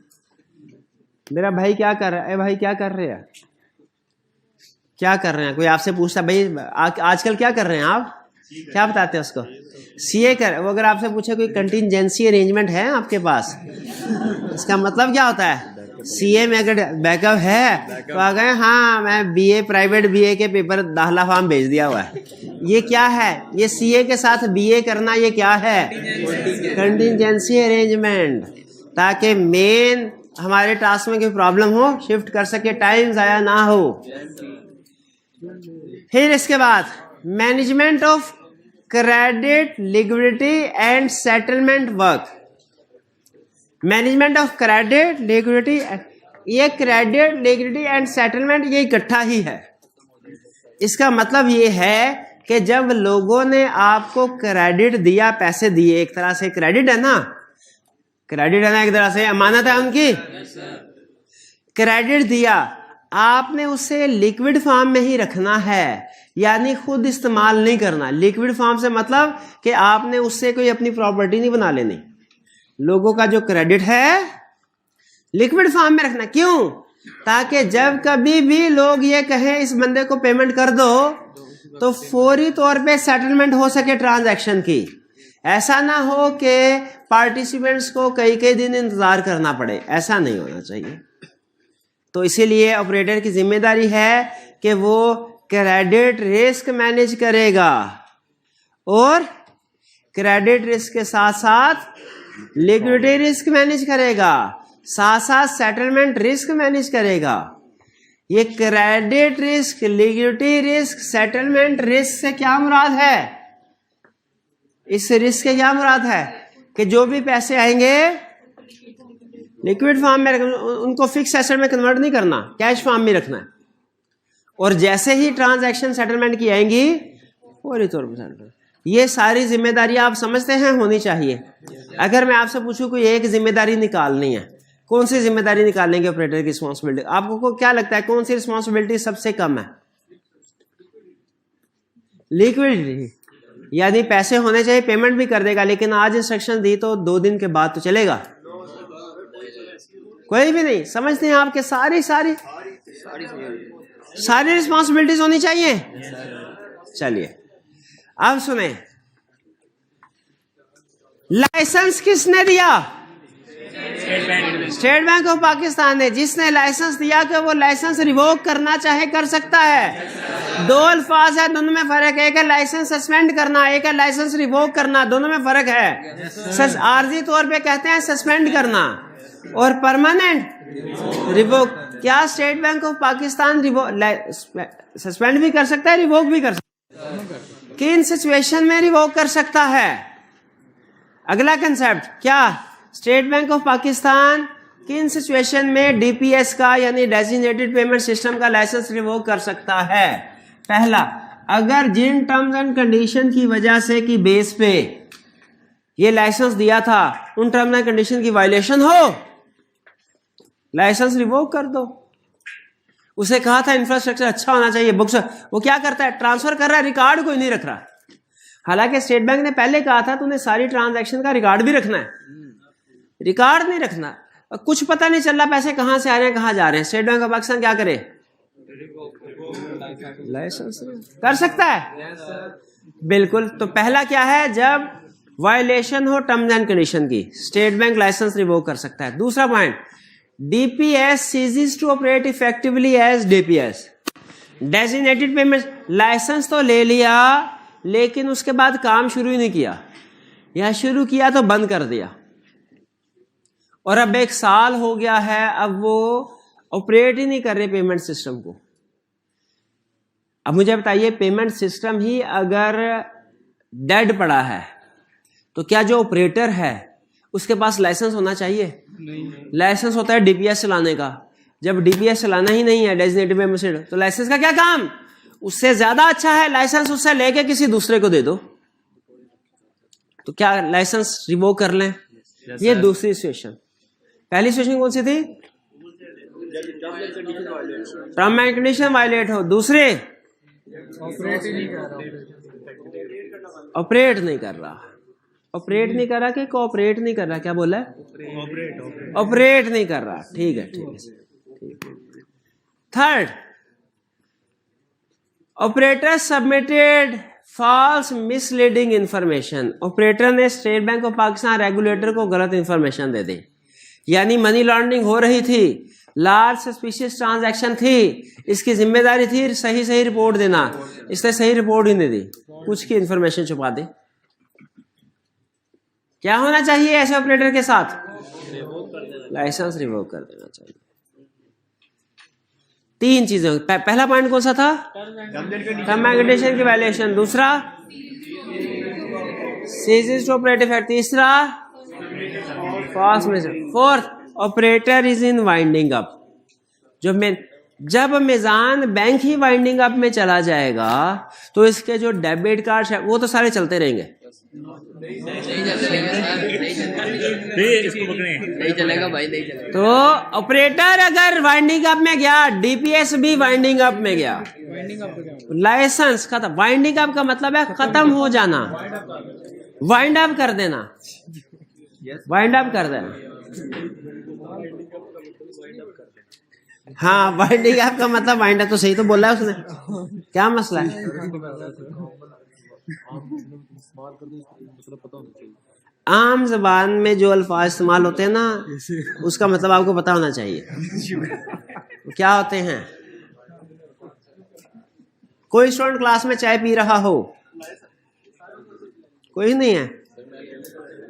मेरा भाई क्या कर रहा है? भाई क्या कर रहे हैं? क्या कर रहे हैं? कोई आपसे पूछता भाई आजकल क्या कर रहे हैं आप, क्या बताते हैं उसको? सीए कर। वो अगर आपसे पूछे कोई कंटिजेंसी अरेंजमेंट है आपके पास, इसका मतलब क्या होता है? सीए में अगर बैकअप है तो आ गए हाँ मैं बीए प्राइवेट बीए के पेपर दाखिला फॉर्म भेज दिया हुआ है। ये क्या है? ये सीए के साथ बीए करना, ये क्या है? कंटिजेंसी अरेंजमेंट, ताकि मेन हमारे टास्क में कोई प्रॉब्लम हो शिफ्ट कर सके, टाइम ज़ाया ना हो। फिर इसके बाद management of credit liquidity and settlement work. Management of credit liquidity, ये क्रेडिट लिक्विडिटी एंड सेटलमेंट ये इकट्ठा ही है। इसका मतलब ये है कि जब लोगों ने आपको क्रेडिट दिया, पैसे दिए, एक तरह से क्रेडिट है ना, क्रेडिट है ना, एक तरह से अमानत है उनकी। क्रेडिट दिया, आपने उसे लिक्विड फॉर्म में ही रखना है, यानी खुद इस्तेमाल नहीं करना। लिक्विड फॉर्म से मतलब कि आपने उससे कोई अपनी प्रॉपर्टी नहीं बना लेनी। लोगों का जो क्रेडिट है लिक्विड फॉर्म में रखना। क्यों? ताकि जब कभी भी लोग ये कहें इस बंदे को पेमेंट कर दो तो फौरी तौर पे सेटलमेंट हो सके ट्रांजैक्शन की। ऐसा ना हो कि पार्टिसिपेंट्स को कई कई दिन इंतजार करना पड़े, ऐसा नहीं होना चाहिए। तो इसीलिए ऑपरेटर की जिम्मेदारी है कि वो क्रेडिट रिस्क मैनेज करेगा और क्रेडिट रिस्क के साथ साथ लिक्विडिटी रिस्क मैनेज करेगा, साथ साथ सेटलमेंट रिस्क मैनेज करेगा। ये credit risk, liquidity risk, settlement risk से क्या मुराद है? इस रिस्क से क्या मुराद है कि जो भी पैसे आएंगे लिक्विड फॉर्म में रखना, उनको फिक्स एसेट में कन्वर्ट नहीं करना, कैश फॉर्म में रखना है। और जैसे ही ट्रांजैक्शन सेटलमेंट की आएंगी फौरी तौर पर सेटलमेंट। ये सारी जिम्मेदारी आप समझते हैं होनी चाहिए। अगर मैं आपसे पूछूं कोई एक जिम्मेदारी निकालनी है, कौन सी जिम्मेदारी निकालेंगे ऑपरेटर की रिस्पॉन्सिबिलिटी? आपको क्या लगता है कौन सी रिस्पॉन्सिबिलिटी सबसे कम है? लिक्विडिटी, यानी पैसे होने चाहिए, पेमेंट भी कर देगा, लेकिन आज इंस्ट्रक्शन दी तो 2 दिन के बाद तो चलेगा? कोई भी नहीं। समझते हैं आपके सारी रिस्पॉन्सिबिलिटीज होनी चाहिए। चलिए अब सुने, लाइसेंस किसने दिया? स्टेट बैंक ऑफ पाकिस्तान ने। जिसने लाइसेंस दिया कि वो लाइसेंस रिवोक करना चाहे कर सकता है। 2 अल्फाज है, दोनों में फर्क है। एक है लाइसेंस सस्पेंड करना, एक है लाइसेंस रिवोक करना, दोनों में फर्क है। आर्जी तौर पे कहते हैं सस्पेंड करना और परमानेंट रिवोक। क्या state Bank of Pakistan suspend भी कर सकता है, रिवोक भी कर सकता है? किन सिचुएशन में रिवोक कर सकता है? अगला कंसेप्ट क्या? स्टेट बैंक ऑफ पाकिस्तान किन सिचुएशन में डीपीएस का यानी डेजिग्नेटेड पेमेंट सिस्टम का लाइसेंस रिवोक कर सकता है? पहला, अगर जिन टर्म्स एंड कंडीशन की वजह से कि बेस पे ये लाइसेंस दिया था उन टर्म्स एंड कंडीशन की वायलेशन हो, लाइसेंस रिवोक कर दो। उसे कहा था इंफ्रास्ट्रक्चर अच्छा होना चाहिए, बुक्स, वो क्या करता है? ट्रांसफर कर रहा है, रिकॉर्ड कोई नहीं रख रहा। हालांकि स्टेट बैंक ने पहले कहा था तूने सारी ट्रांजैक्शन का रिकॉर्ड भी रखना है, रिकॉर्ड नहीं रखना। कुछ पता नहीं चल रहा पैसे कहां से आ रहे हैं कहां जा रहे हैं। स्टेट बैंक ऑफ पाकिस्तान क्या करे? लाइसेंस कर सकता है, बिल्कुल। तो पहला क्या है, जब वायलेशन हो टर्म्स एंड कंडीशन की, स्टेट बैंक लाइसेंस रिवोक कर सकता है। दूसरा point, DPS ceases to operate effectively as DPS, designated payment. Licence तो ले लिया लेकिन उसके बाद काम शुरू ही नहीं किया, या शुरू किया तो बंद कर दिया, और अब 1 साल हो गया है, अब वो ऑपरेट ही नहीं कर रहे पेमेंट सिस्टम को। अब मुझे बताइए, पेमेंट सिस्टम ही अगर डेड पड़ा है तो क्या जो ऑपरेटर है उसके पास लाइसेंस होना चाहिए? नहीं। लाइसेंस होता है डीपीएस चलाने का। जब डीपीएस चलाना ही नहीं है, डेजिग्नेटेड पेमेंट, तो लाइसेंस का क्या काम? उससे ज्यादा अच्छा है लाइसेंस उससे लेके किसी दूसरे को दे दो। तो क्या लाइसेंस रिवोक कर लें? ये दूसरी सिचुएशन। पहली सिचुएशन कौन सी थी? टर्म एंड कंडीशन वायलेट हो। दूसरे, ऑपरेट नहीं कर रहा। ऑपरेट नहीं कर रहा कि कोऑपरेट नहीं कर रहा? क्या बोला है? ऑपरेट नहीं कर रहा। ठीक है, ठीक है। Third, operator submitted false misleading information. Operator ने State Bank of Pakistan regulator को गलत इंफॉर्मेशन दे दी, यानी मनी लॉन्ड्रिंग हो रही थी, लार्ज सस्पिशियस ट्रांजैक्शन थी, इसकी जिम्मेदारी थी सही रिपोर्ट देना, इसने सही रिपोर्ट ही नहीं दी, कुछ की इंफॉर्मेशन छुपा दी। क्या होना चाहिए ऐसे ऑपरेटर के साथ? लाइसेंस रिवोक कर देना चाहिए। 3 चीजें। पहला पॉइंट कौन सा था? टर्म एंड कंडीशन की वायलेशन। दूसरा, सीजेस टू ऑपरेट इफेक्ट। तीसरा, false measure. Fourth, operator is in winding up. जब मेजान बैंक ही वाइंडिंग अप में चला जाएगा तो इसके जो डेबिट कार्ड वो तो सारे चलते रहेंगे। नहीं चलेगा भाई, नहीं चलेगा। तो ऑपरेटर अगर वाइंडिंग अप में गया, डीपीएस भी वाइंडिंग अप में गया, लाइसेंस खत्म। वाइंडिंग अप का मतलब है खत्म हो जाना, वाइंड अप कर देना, वाइंड अप कर देना। हाँ, वाइंडिंग अप का मतलब वाइंड अप तो सही तो बोला है उसने। क्या मसला है? आम जबान में जो अल्फाज इस्तेमाल होते हैं ना, उसका मतलब आपको पता होना चाहिए। तो क्या होते हैं? कोई स्टूडेंट क्लास में चाय पी रहा हो? कोई नहीं है?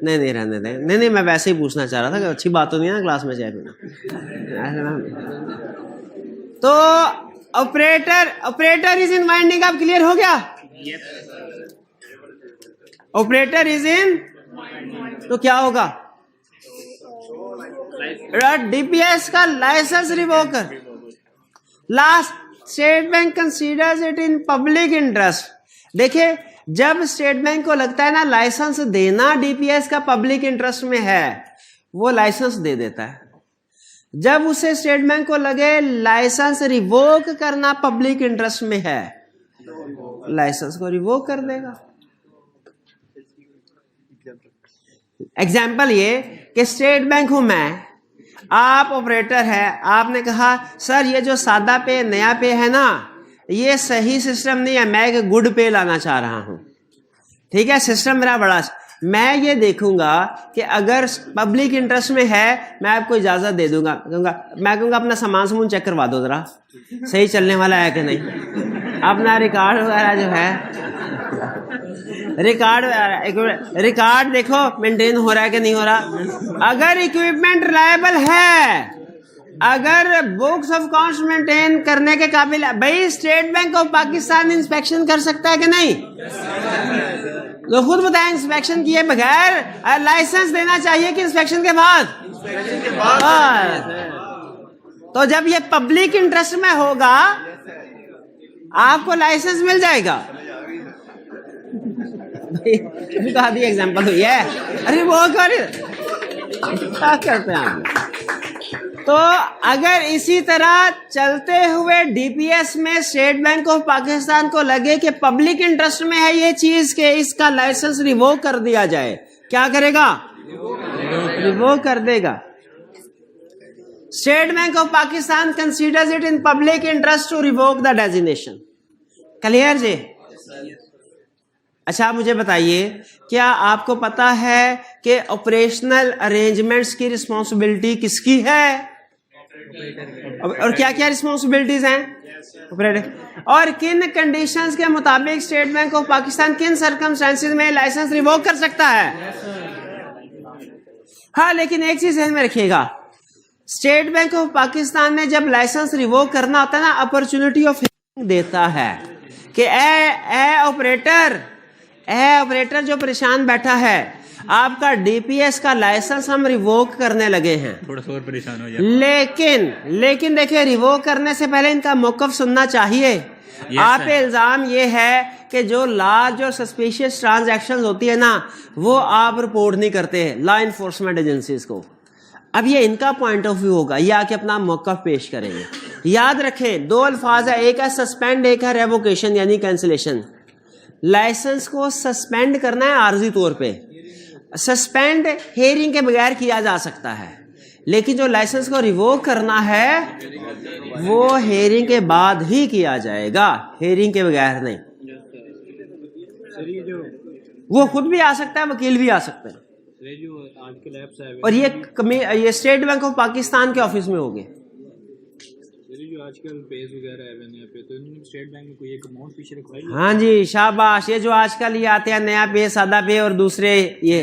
नहीं रहने दें। नहीं, मैं वैसे ही पूछना चाह रहा था कि अच्छी बात तो नहीं है ना क्लास में चाय पीना। तो operator is in winding up. Clear हो गया? ऑपरेटर इज इन, तो क्या होगा? डीपीएस का लाइसेंस रिवोक कर। Last, state bank considers it in public interest. देखिए, जब स्टेट बैंक को लगता है ना लाइसेंस देना डीपीएस का पब्लिक इंटरेस्ट में है, वो लाइसेंस दे देता है। जब उसे स्टेट बैंक को लगे लाइसेंस रिवोक करना पब्लिक इंटरेस्ट में है, लाइसेंस को रिवोक कर देगा। एग्जाम्पल ये कि स्टेट बैंक हूं मैं, आप ऑपरेटर है, आपने कहा सर ये जो सादा पे नया पे है ना, ये सही सिस्टम नहीं है, मैं एक गुड पे लाना चाह रहा हूं। ठीक है, सिस्टम मेरा बड़ा, मैं ये देखूंगा कि अगर पब्लिक इंटरेस्ट में है मैं आपको इजाजत दे दूंगा। मैं कहूंगा अपना सामान चेक करवा दो जरा, सही चलने वाला है कि नहीं, अपना रिकॉर्ड वगैरह जो है, रिकॉर्ड देखो मेंटेन हो रहा है कि नहीं हो रहा। अगर इक्विपमेंट रिलायबल है, अगर बुक्स ऑफ अकाउंट्स मेंटेन करने के काबिल है, भाई state Bank of Pakistan inspection कर सकता है कि नहीं? तो खुद बताएं, इंस्पेक्शन किए बगैर लाइसेंस देना चाहिए कि इंस्पेक्शन के बाद? तो जब ये पब्लिक इंटरेस्ट में होगा आपको लाइसेंस मिल जाएगा। कहा दी एग्जाम्पल हुई है, अरे वो क्या करते हैं आप? तो अगर इसी तरह चलते हुए डीपीएस में स्टेट बैंक ऑफ पाकिस्तान को लगे कि पब्लिक इंटरेस्ट में है ये चीज के इसका लाइसेंस रिवोक कर दिया जाए, क्या करेगा? रिवोक कर देगा। State Bank of Pakistan considers it in public interest to revoke the designation. Clear जी? अच्छा, मुझे बताइए, क्या आपको पता है कि ऑपरेशनल अरेंजमेंट्स की रिस्पॉन्सिबिलिटी किसकी है? और क्या क्या रिस्पॉन्सिबिलिटीज हैं ऑपरेटर? और किन कंडीशंस के मुताबिक स्टेट बैंक ऑफ पाकिस्तान किन सर्कमस्टेंसेस में लाइसेंस रिवोक कर सकता है? हाँ, लेकिन एक चीज ध्यान में रखिएगा, स्टेट बैंक ऑफ पाकिस्तान ने जब लाइसेंस रिवोक करना होता है ना, अपॉर्चुनिटी ऑफ देता है कि ऑपरेटर जो परेशान बैठा है, आपका डीपीएस का लाइसेंस हम रिवोक करने लगे हैं, थोड़ा सा और परेशान हो जाए। लेकिन देखिए, रिवोक करने से पहले इनका मौकफ सुनना चाहिए। आप पे इल्जाम ये है कि जो सस्पिशियस ट्रांजैक्शंस होती है ना, वो आप रिपोर्ट नहीं करते हैं लॉ इन्फोर्समेंट एजेंसीज को। अब ये इनका पॉइंट ऑफ व्यू होगा, ये आके अपना मौकफ पेश करेंगे। याद रखें, दो अल्फाज है, एक है सस्पेंड, एक है रेवोकेशन यानी कैंसिलेशन। लाइसेंस को सस्पेंड करना है आर्जी तौर पे। सस्पेंड हेयरिंग के बगैर किया जा सकता है, लेकिन जो लाइसेंस को रिवोक करना है वो हेयरिंग के बाद ही किया जाएगा, हेयरिंग के बगैर नहीं। वो खुद भी आ सकता है, वकील भी आ सकता है। और ये स्टेट बैंक ऑफ पाकिस्तान के ऑफिस में होंगे। जो आजकल पेज वगैरह है यहाँ पे, तो इन्होंने स्टेट बैंक में कोई एक अमाउंट पीछे रखवाई? हाँ जी, शाबाश। ये जो आजकल ये आते हैं नया पे, सादा पे और दूसरे, ये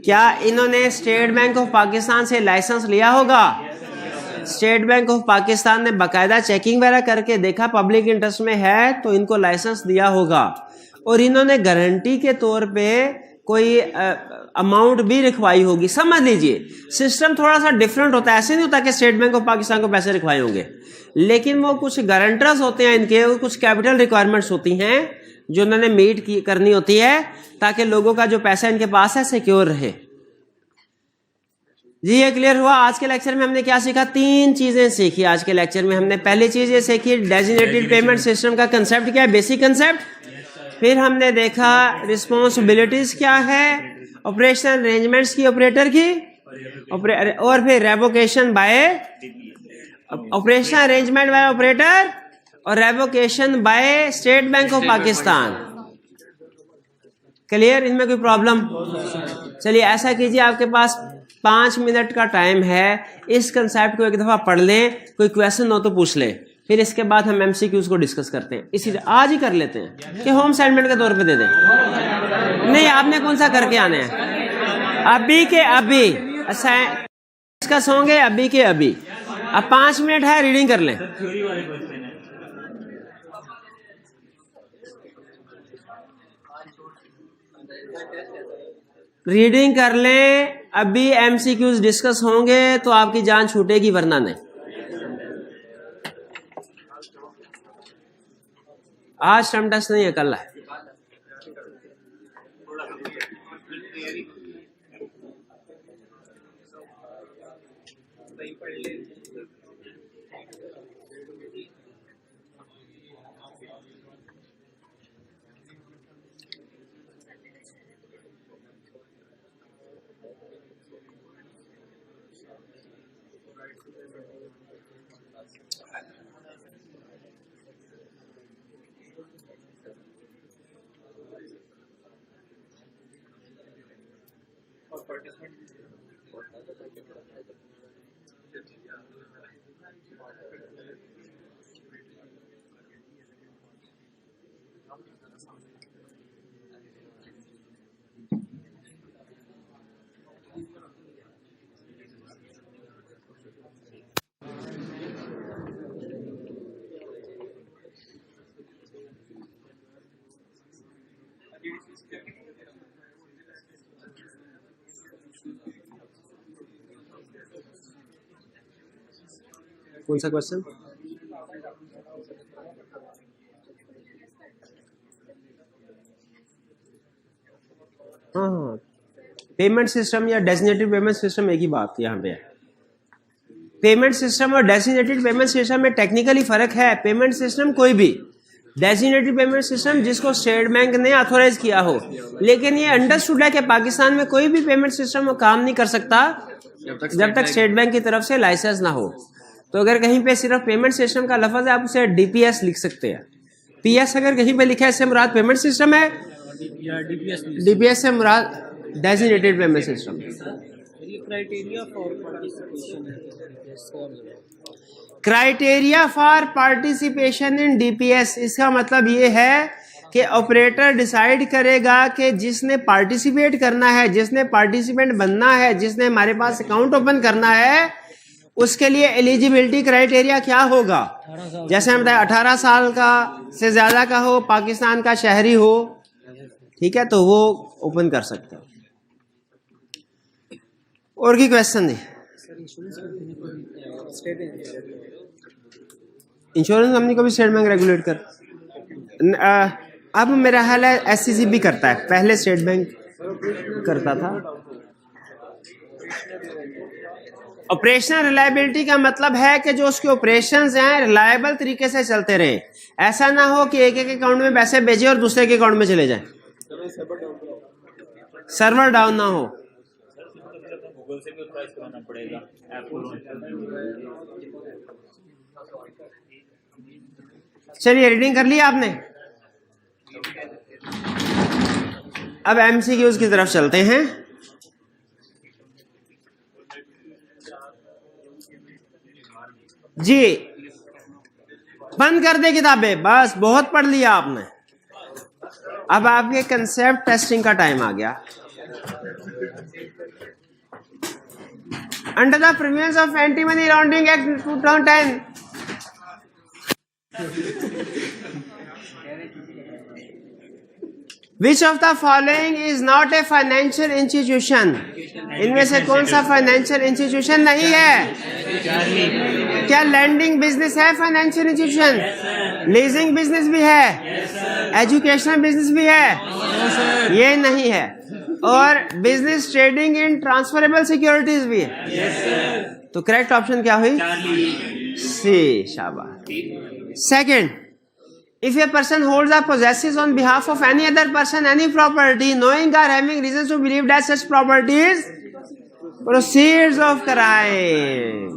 क्या इन्होंने स्टेट बैंक ऑफ पाकिस्तान से लाइसेंस लिया होगा? स्टेट बैंक ऑफ पाकिस्तान ने बाकायदा चेकिंग वगैरह करके देखा पब्लिक इंटरेस्ट में है तो इनको लाइसेंस दिया होगा। और इन्होंने गारंटी के तौर पे कोई अमाउंट भी रखवाई होगी। समझ लीजिए, सिस्टम थोड़ा सा डिफरेंट होता है। ऐसे नहीं होता कि स्टेट बैंक ऑफ पाकिस्तान को पैसे रखवाए होंगे, लेकिन वो कुछ गारंटर्स होते हैं इनके, वो कुछ कैपिटल रिक्वायरमेंट्स होती हैं जो उन्होंने मीट करनी होती है, ताकि लोगों का जो पैसा इनके पास है सिक्योर रहे। जी, ये क्लियर हुआ? आज के लेक्चर में हमने क्या सीखा? 3 चीजें सीखी आज के लेक्चर में हमने। पहली चीज ये सीखी, डेजिग्नेटेड पेमेंट सिस्टम का कंसेप्ट क्या है, बेसिक कंसेप्ट। फिर हमने देखा रिस्पॉन्सिबिलिटीज क्या है, ऑपरेशनल अरेंजमेंट्स की ऑपरेटर की, और फिर revocation by operational arrangement by operator और revocation by State Bank of Pakistan. Clear? इनमें कोई प्रॉब्लम? चलिए ऐसा कीजिए, आपके पास 5 मिनट का टाइम है, इस कंसेप्ट को एक दफा पढ़ लें, कोई क्वेश्चन हो तो पूछ लें, फिर इसके बाद हम एमसीक्यूज को डिस्कस करते हैं। इसी आज ही कर लेते हैं कि होम असाइनमेंट के तौर पे दे दें। नहीं, आपने कौन सा करके आने हैं? अभी के अभी डिस्कस होंगे, अभी के अभी। अब 5 मिनट है, रीडिंग कर लें। रीडिंग कर लें, अभी एमसीक्यूज डिस्कस होंगे तो आपकी जान छूटेगी, वरना नहीं। आज टर्म टेस्ट नहीं है, कल है। कौन सा क्वेश्चन? हाँ, पेमेंट सिस्टम या डेजिग्नेटेड पेमेंट सिस्टम एक ही बात यहाँ पे है। पेमेंट सिस्टम और डेजिग्नेटेड पेमेंट सिस्टम में टेक्निकली फर्क है। पेमेंट सिस्टम कोई भी, डेजिग्नेटेड पेमेंट सिस्टम जिसको स्टेट बैंक ने ऑथोराइज किया हो, लेकिन ये अंडरस्टूड है कि पाकिस्तान में कोई भी पेमेंट सिस्टम वो काम नहीं कर सकता जब तक स्टेट बैंक की तरफ से लाइसेंस ना हो। तो अगर कहीं पे सिर्फ पेमेंट सिस्टम का लफ्ज है, आप उसे डीपीएस लिख सकते हैं। पीएस अगर कहीं पे लिखा है, इससे मुराद पेमेंट सिस्टम है, या डीपीएस से मुराद designated payment system. Criteria for participation in DPS, इसका मतलब ये है कि ऑपरेटर डिसाइड करेगा कि जिसने पार्टिसिपेट करना है, जिसने पार्टिसिपेंट बनना है, जिसने हमारे पास अकाउंट ओपन करना है, उसके लिए एलिजिबिलिटी क्राइटेरिया क्या होगा। जैसे हम बताए 18 साल का से ज्यादा का हो, पाकिस्तान का शहरी हो, ठीक है, तो वो ओपन कर सकते हो। और की क्वेश्चन नहीं? इंश्योरेंस कंपनी को भी स्टेट बैंक रेगुलेट कर, अब मेरा हाल है एससीसी भी करता है, पहले स्टेट बैंक करता था। ऑपरेशनल रिलायबिलिटी का मतलब है कि जो उसके ऑपरेशंस हैं रिलायबल तरीके से चलते रहे। ऐसा ना हो कि एक एक अकाउंट में पैसे भेजे और दूसरे के अकाउंट में चले जाएं, सर्वर डाउन ना हो। गूगल से भी ऑथराइज कराना पड़ेगा ऐप को। चलिए रीडिंग कर लिया आपने, अब एमसीक्यूज की तरफ चलते हैं। जी बंद कर दे किताबें, बस बहुत पढ़ लिया आपने। अब आपके कंसेप्ट टेस्टिंग का टाइम आ गया। Under the prevalence of anti money laundering act 2010, Which of the following is not a financial institution? इनमें से कौन सा फाइनेंशियल इंस्टीट्यूशन नहीं है? क्या लैंडिंग बिजनेस है फाइनेंशियल इंस्टीट्यूशन? लीजिंग बिजनेस भी है, एजुकेशनल बिजनेस भी है, ये नहीं है। और business trading in transferable securities भी है। तो करेक्ट ऑप्शन क्या हुई? सी, शाबाश। Second, if a person holds or possesses on behalf of any other person any property, knowing or having reasons to believe that such property is proceeds of crime.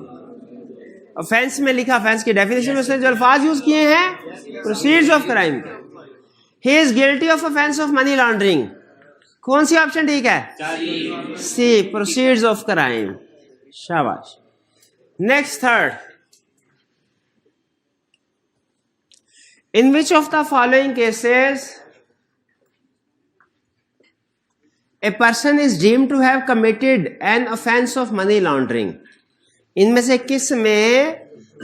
Offence में लिखा, offence की definition में उसने जो अल्फाज use किए हैं proceeds of crime. He is guilty of offence of money laundering. कौन सी ऑप्शन ठीक है? सी, प्रोसीड्स ऑफ क्राइम। शाबाश। Next, third, in which of the following cases a person is deemed to have committed an offense of money laundering? इनमें से किस में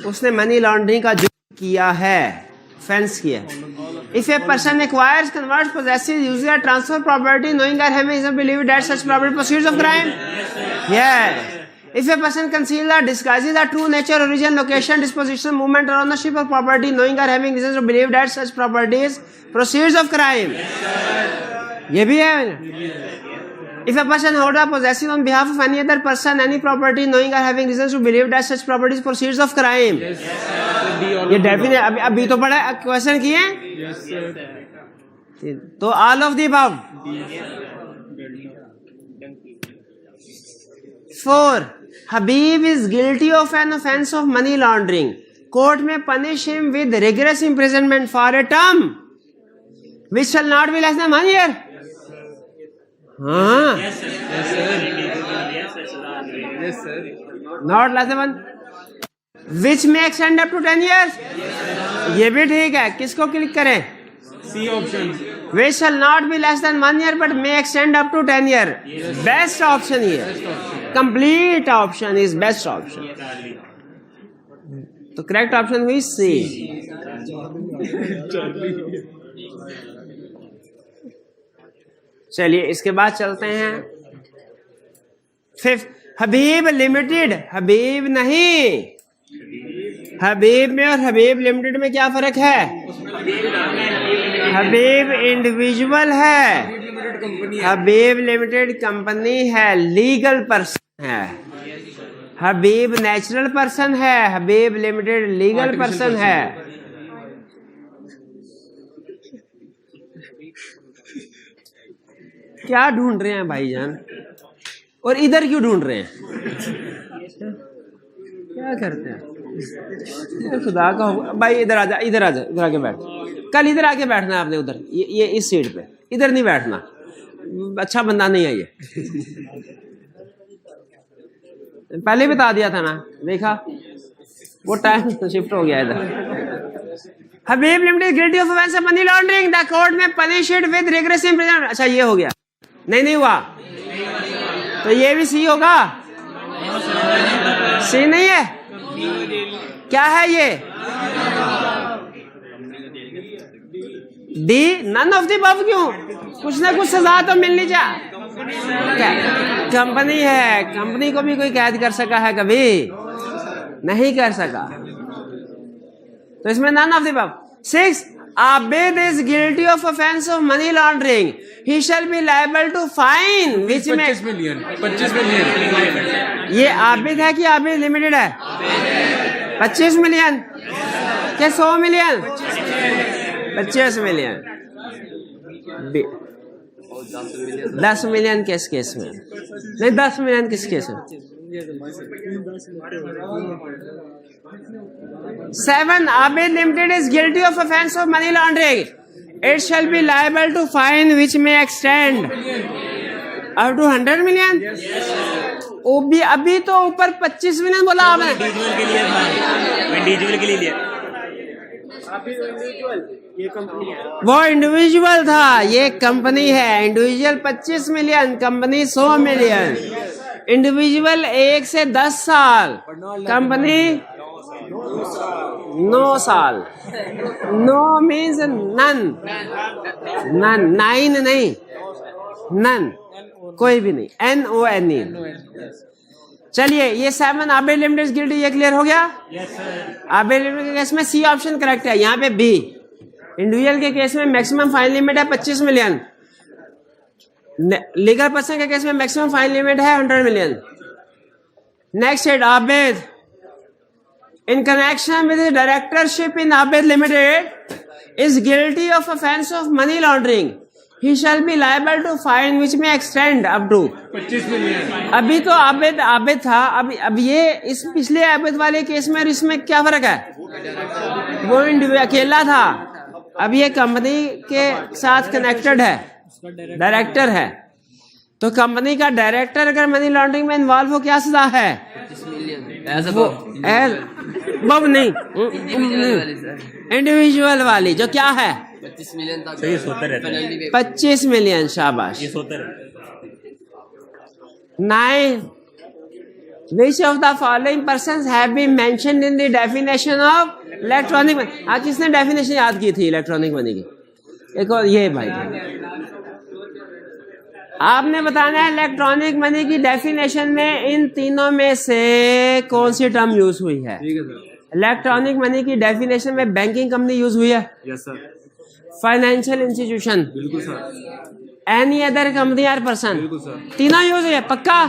उसने money laundering का जुर्म किया है, ऑफेंस किया है? If a person acquires, converts, possesses, uses or transfer property knowing or having reason to believe that such property proceeds of crime? Yes. If a person conceals or disguises the true nature, origin, location, disposition, movement or ownership of property knowing or having reason to believe that such properties proceeds of crime? ये भी है। If a person holds or possesses on behalf of any other person any property knowing or having reasons to believe that such properties proceeds of crime? ये definite अभी तो पढ़ा, question किए तो all of the above. 4, Habib is guilty of an offense of money laundering. Court may punish him with rigorous imprisonment for a term which shall not be less than 1 year. हाँ, not less than 1, which may extend up to 10 years. ये भी ठीक है, किसको click करें? C option. Which shall not be less than 1 year but may extend up to 10 year. Best option here. Complete option is best option. तो correct option हुई सी। चलिए इसके बाद चलते हैं 5th, हबीब लिमिटेड। हबीब नहीं, हबीब में और हबीब लिमिटेड में क्या फर्क है? हबीब इंडिविजुअल है, हबीब लिमिटेड कंपनी है, लीगल पर्सन है। हबीब नेचुरल पर्सन है, हबीब लिमिटेड लीगल पर्सन है। क्या ढूंढ रहे हैं भाईजान? और इधर क्यों ढूंढ रहे हैं? क्या करते हैं खुदा का भाई? इधर आ जा, इधर आ जा, इधर आके बैठ। कल इधर आके बैठना है आपने, उधर ये इस सीट पे, इधर नहीं बैठना, अच्छा बंदा नहीं है ये। पहले बता दिया था ना, देखा वो टाइम शिफ्ट हो गया इधर। Habib limited guilty of offence money laundering, the court may punish it with rigorous imprisonment. अच्छा ये हो गया, नहीं हुआ तो ये भी सी होगा। सी नहीं है, क्या है ये? D, none of the above. क्यों? कुछ ना कुछ सजा तो मिलनी चाहिए। कंपनी है, कंपनी को भी कोई कैद कर सका है कभी? नहीं कर सका, तो इसमें none of the above. 6, Abid is guilty of offense of money laundering. He shall be liable to fine which may 25 million। ये आबिद है कि आबिद लिमिटेड है? 25 मिलियन क्या 100 मिलियन? 25 मिलियन। 10 मिलियन किस केस में? नहीं 10 मिलियन किस केस में? 7, Abid Limited is guilty of offense of money laundering. It shall be liable to fine which may extend up to 100 million। अभी तो ऊपर 25 मिलियन बोला आपने। इंडिविजुअल के लिए लिया, वो इंडिविजुअल था, ये कंपनी है। Individual 25 million, company 100 million. Individual 1 से 10 साल, कंपनी 9 साल। नो मीन्स नन, नन, 9 नहीं, नन, कोई भी नहीं, NONE। चलिए ये 7 आबिद लिमिटेड गिल्टी, ये क्लियर हो गया। आबिद लिमिटेड के केस में सी ऑप्शन करेक्ट है। यहाँ पे बी, इंडिविजुअल के केस में मैक्सिमम फाइन लिमिट है 25 मिलियन, लीगल पर्सन के केस में मैक्सिमम फाइन लिमिट है 100 मिलियन। नेक्स्ट है Abid in connection with his directorship in Abid Limited is guilty of offence of money laundering. He shall be liable to fine which may extend up to 25 million. अभी तो आबिद था, अब ये इस पिछले आबिद वाले केस में और इसमें क्या फर्क है? वो अकेला था, अब ये कंपनी के साथ कनेक्टेड है, डायरेक्टर है। तो कंपनी का डायरेक्टर अगर मनी लॉन्ड्रिंग में इन्वॉल्व हो, क्या सजा है? बब नहीं, इंडिविजुअल वाली जो क्या है 25 मिलियन तक। 25 मिलियन, शाबाश। 9, which of the following persons have been mentioned in the definition of electronic money? हाँ, किसने डेफिनेशन याद की थी इलेक्ट्रॉनिक मनी की? एक और ये भाई, आपने बताना है इलेक्ट्रॉनिक मनी की डेफिनेशन में इन तीनों में से कौन सी टर्म यूज हुई है। इलेक्ट्रॉनिक मनी की डेफिनेशन में बैंकिंग कंपनी यूज हुई है? Yes sir. Financial institution? बिल्कुल सर। एनी अदर कंपनी और पर्सन? बिल्कुल सर। तीनों यूज हुई है, पक्का?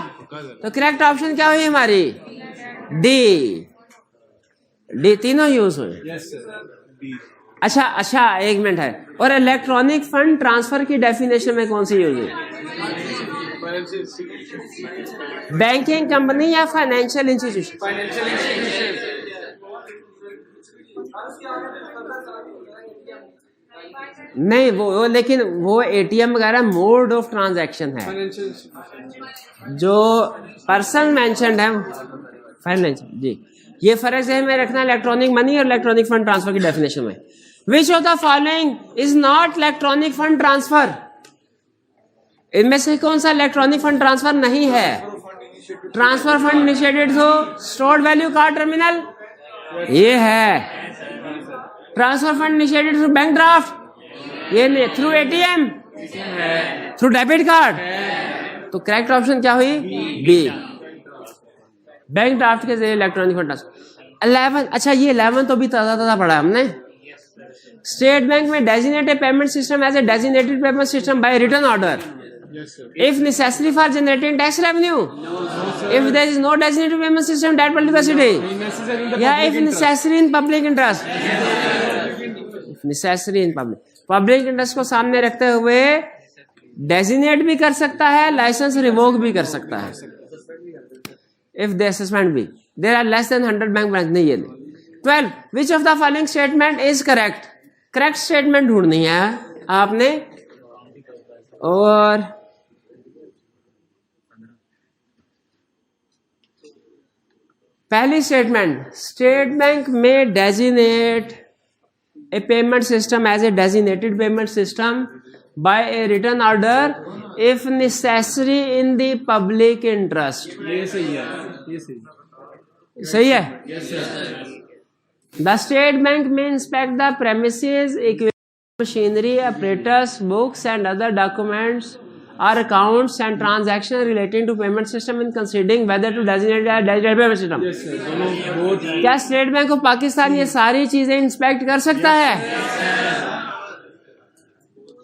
तो करेक्ट ऑप्शन क्या हुई हमारी? डी, तीनों यूज हुए। Yes sir. अच्छा, एक मिनट है। और इलेक्ट्रॉनिक फंड ट्रांसफर की डेफिनेशन में कौन सी यूज हुई? बैंकिंग कंपनी या फाइनेंशियल इंस्टीट्यूशन? Financial institution. नहीं वो लेकिन वो एटीएम वगैरह मोड ऑफ ट्रांजैक्शन है, जो पर्सन मेंशन्ड है फाइनेंशियल। जी, ये फर्क ज़हन में रखना इलेक्ट्रॉनिक मनी और इलेक्ट्रॉनिक फंड ट्रांसफर की डेफिनेशन में। विच of the following is not electronic fund transfer? इनमें से कौन सा इलेक्ट्रॉनिक फंड ट्रांसफर नहीं है? Transfer fund initiated through stored value card terminal, ये है। Transfer fund initiated through bank draft, ये नहीं। Through ATM, through debit card, तो करेक्ट ऑप्शन क्या हुई? बी, बैंक ड्राफ्ट के जरिए इलेक्ट्रॉनिक फंड ट्रांसफर। 11, अच्छा ये 11 तो भी ताज़ा पढ़ा हमने। स्टेट बैंक में designated payment system as a designated payment system by written order if necessary for generating tax revenue, if there is no designated payment system that particular city, yeah, if necessary in public interest, if necessary in public interest को सामने रखते हुए designate भी कर सकता है, licence revoke भी कर सकता है। इफ दे सस्पेंड भी, there are less than 100 bank branch. नहीं, ये नहीं। 12 which of the following statement is correct. Correct statement ढूंढनी है आपने। और पहली स्टेटमेंट, स्टेट बैंक में designate a payment system as a designated payment system by a written order if necessary in the public interest। ये सही है, ये सही। सही है। The state bank may inspect the premises, equipment, machinery, apparatus, books and other documents or accounts and transactions relating to payment system in considering whether to designate a designated payment system। Yes sir, दोनों बहुत। क्या state Bank of Pakistan ये सारी चीजें inspect कर सकता है?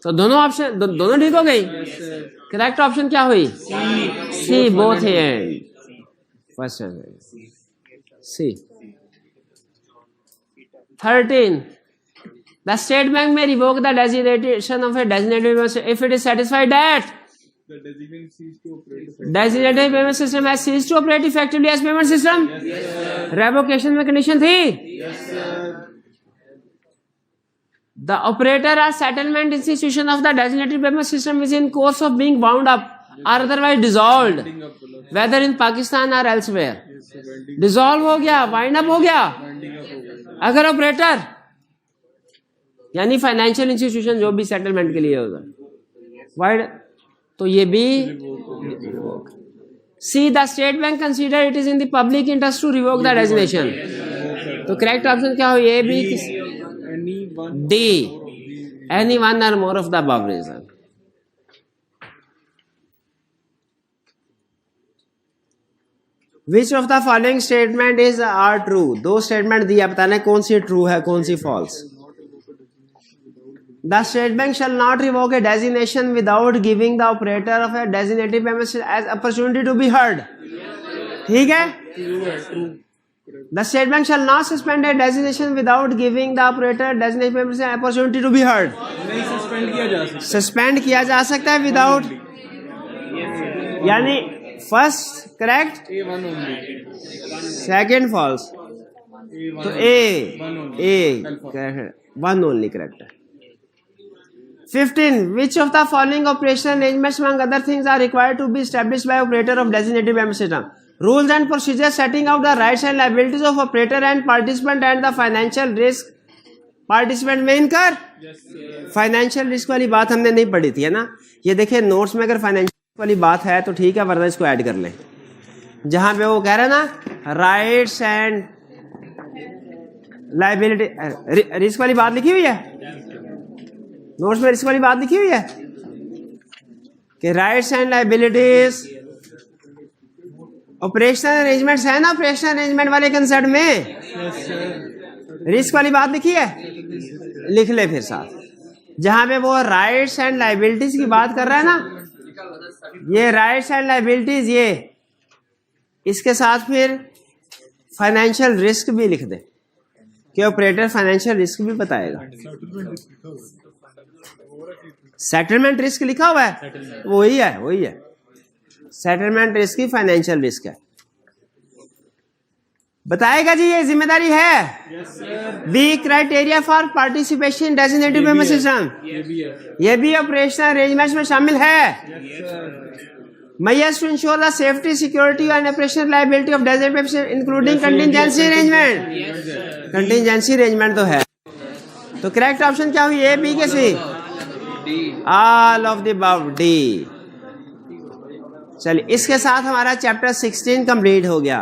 तो दोनों ऑप्शन दोनों ठीक हो गई। करेक्ट ऑप्शन क्या हुई? C, both and. First C. 13 the State Bank may revoke the designation of a designated if it is satisfied that designated payment system has ceased to operate effectively as payment system. Revocation में condition थी the operator or settlement institution of the designated payment system is in course of being wound up or otherwise dissolved whether in Pakistan or elsewhere। dissolve हो गया, wind up हो गया। अगर operator यानी financial institution जो भी settlement के लिए होगा वाइड, तो ये भी। C the State Bank consider it is in the public interest to revoke the designation. तो करेक्ट ऑप्शन क्या हो? ये भी। D, any one or more of the above reason। Which of the following statement is are true? दो statement दिया, बताना कौन C true है कौन सी false. The state bank shall not revoke a designation without giving the operator of a designated payment as opportunity to be heard। ठीक है। The state bank shall not suspend a designation without giving the operator designated payment an opportunity to be heard। नहीं suspend किया जा सकता। Suspend किया जा सकता है विदाउट, यानी first correct, A1 only। Second false. तो ए वन ओनली करेक्ट है। 15 which of the following operational arrangements among other things are required to be established by operator of designated payment system? Rules and procedures setting out the rights and liabilities of operator and participant and the financial risk participant में incur। Financial risk वाली बात हमने नहीं पढ़ी थी, है ना। ये देखिए नोट्स में अगर फाइनेंशियल वाली बात है तो ठीक है, वरना इसको ऐड कर लें। जहां पे वो कह रहे हैं ना राइट्स एंड लाइबिलिटी, रिस्क वाली बात लिखी हुई है नोट्स में। रिस्क वाली बात लिखी हुई है कि rights and liabilities operational arrangements है ना। ऑपरेशनल अरेंजमेंट वाले कंसेप्ट में रिस्क वाली बात लिखी है, लिख ले फिर साथ। जहां पे वो राइट्स एंड लाइबिलिटीज की बात कर रहा है ना, ये राइट्स एंड लाइबिलिटीज, ये इसके साथ फिर फाइनेंशियल रिस्क भी लिख दे कि ऑपरेटर फाइनेंशियल रिस्क भी बताएगा। सेटलमेंट रिस्क लिखा हुआ है, वही है सेटलमेंट रिस्क ही फाइनेंशियल रिस्क है। बताएगा जी, ये जिम्मेदारी है। B criteria for participation designated payment system, ये भी ऑपरेशनल अरेंजमेंट्स में शामिल है। Measures to ensure the safety, security and operational liability of designated payment system including contingency arrangement। Contingency arrangement तो है। तो करेक्ट ऑप्शन क्या हुई? ए, बी के C? All of the above, D. चलिए, इसके साथ हमारा चैप्टर 16 कंप्लीट हो गया।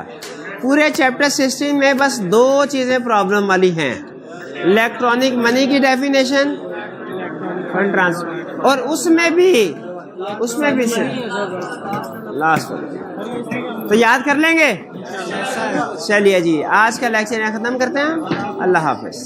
पूरे चैप्टर 16 में बस दो चीजें प्रॉब्लम वाली हैं, इलेक्ट्रॉनिक मनी की डेफिनेशन, फंड ट्रांसफर, और उसमें भी लास्ट तो याद कर लेंगे। चलिए जी, आज का लेक्चर यहाँ खत्म करते हैं। अल्लाह हाफिज।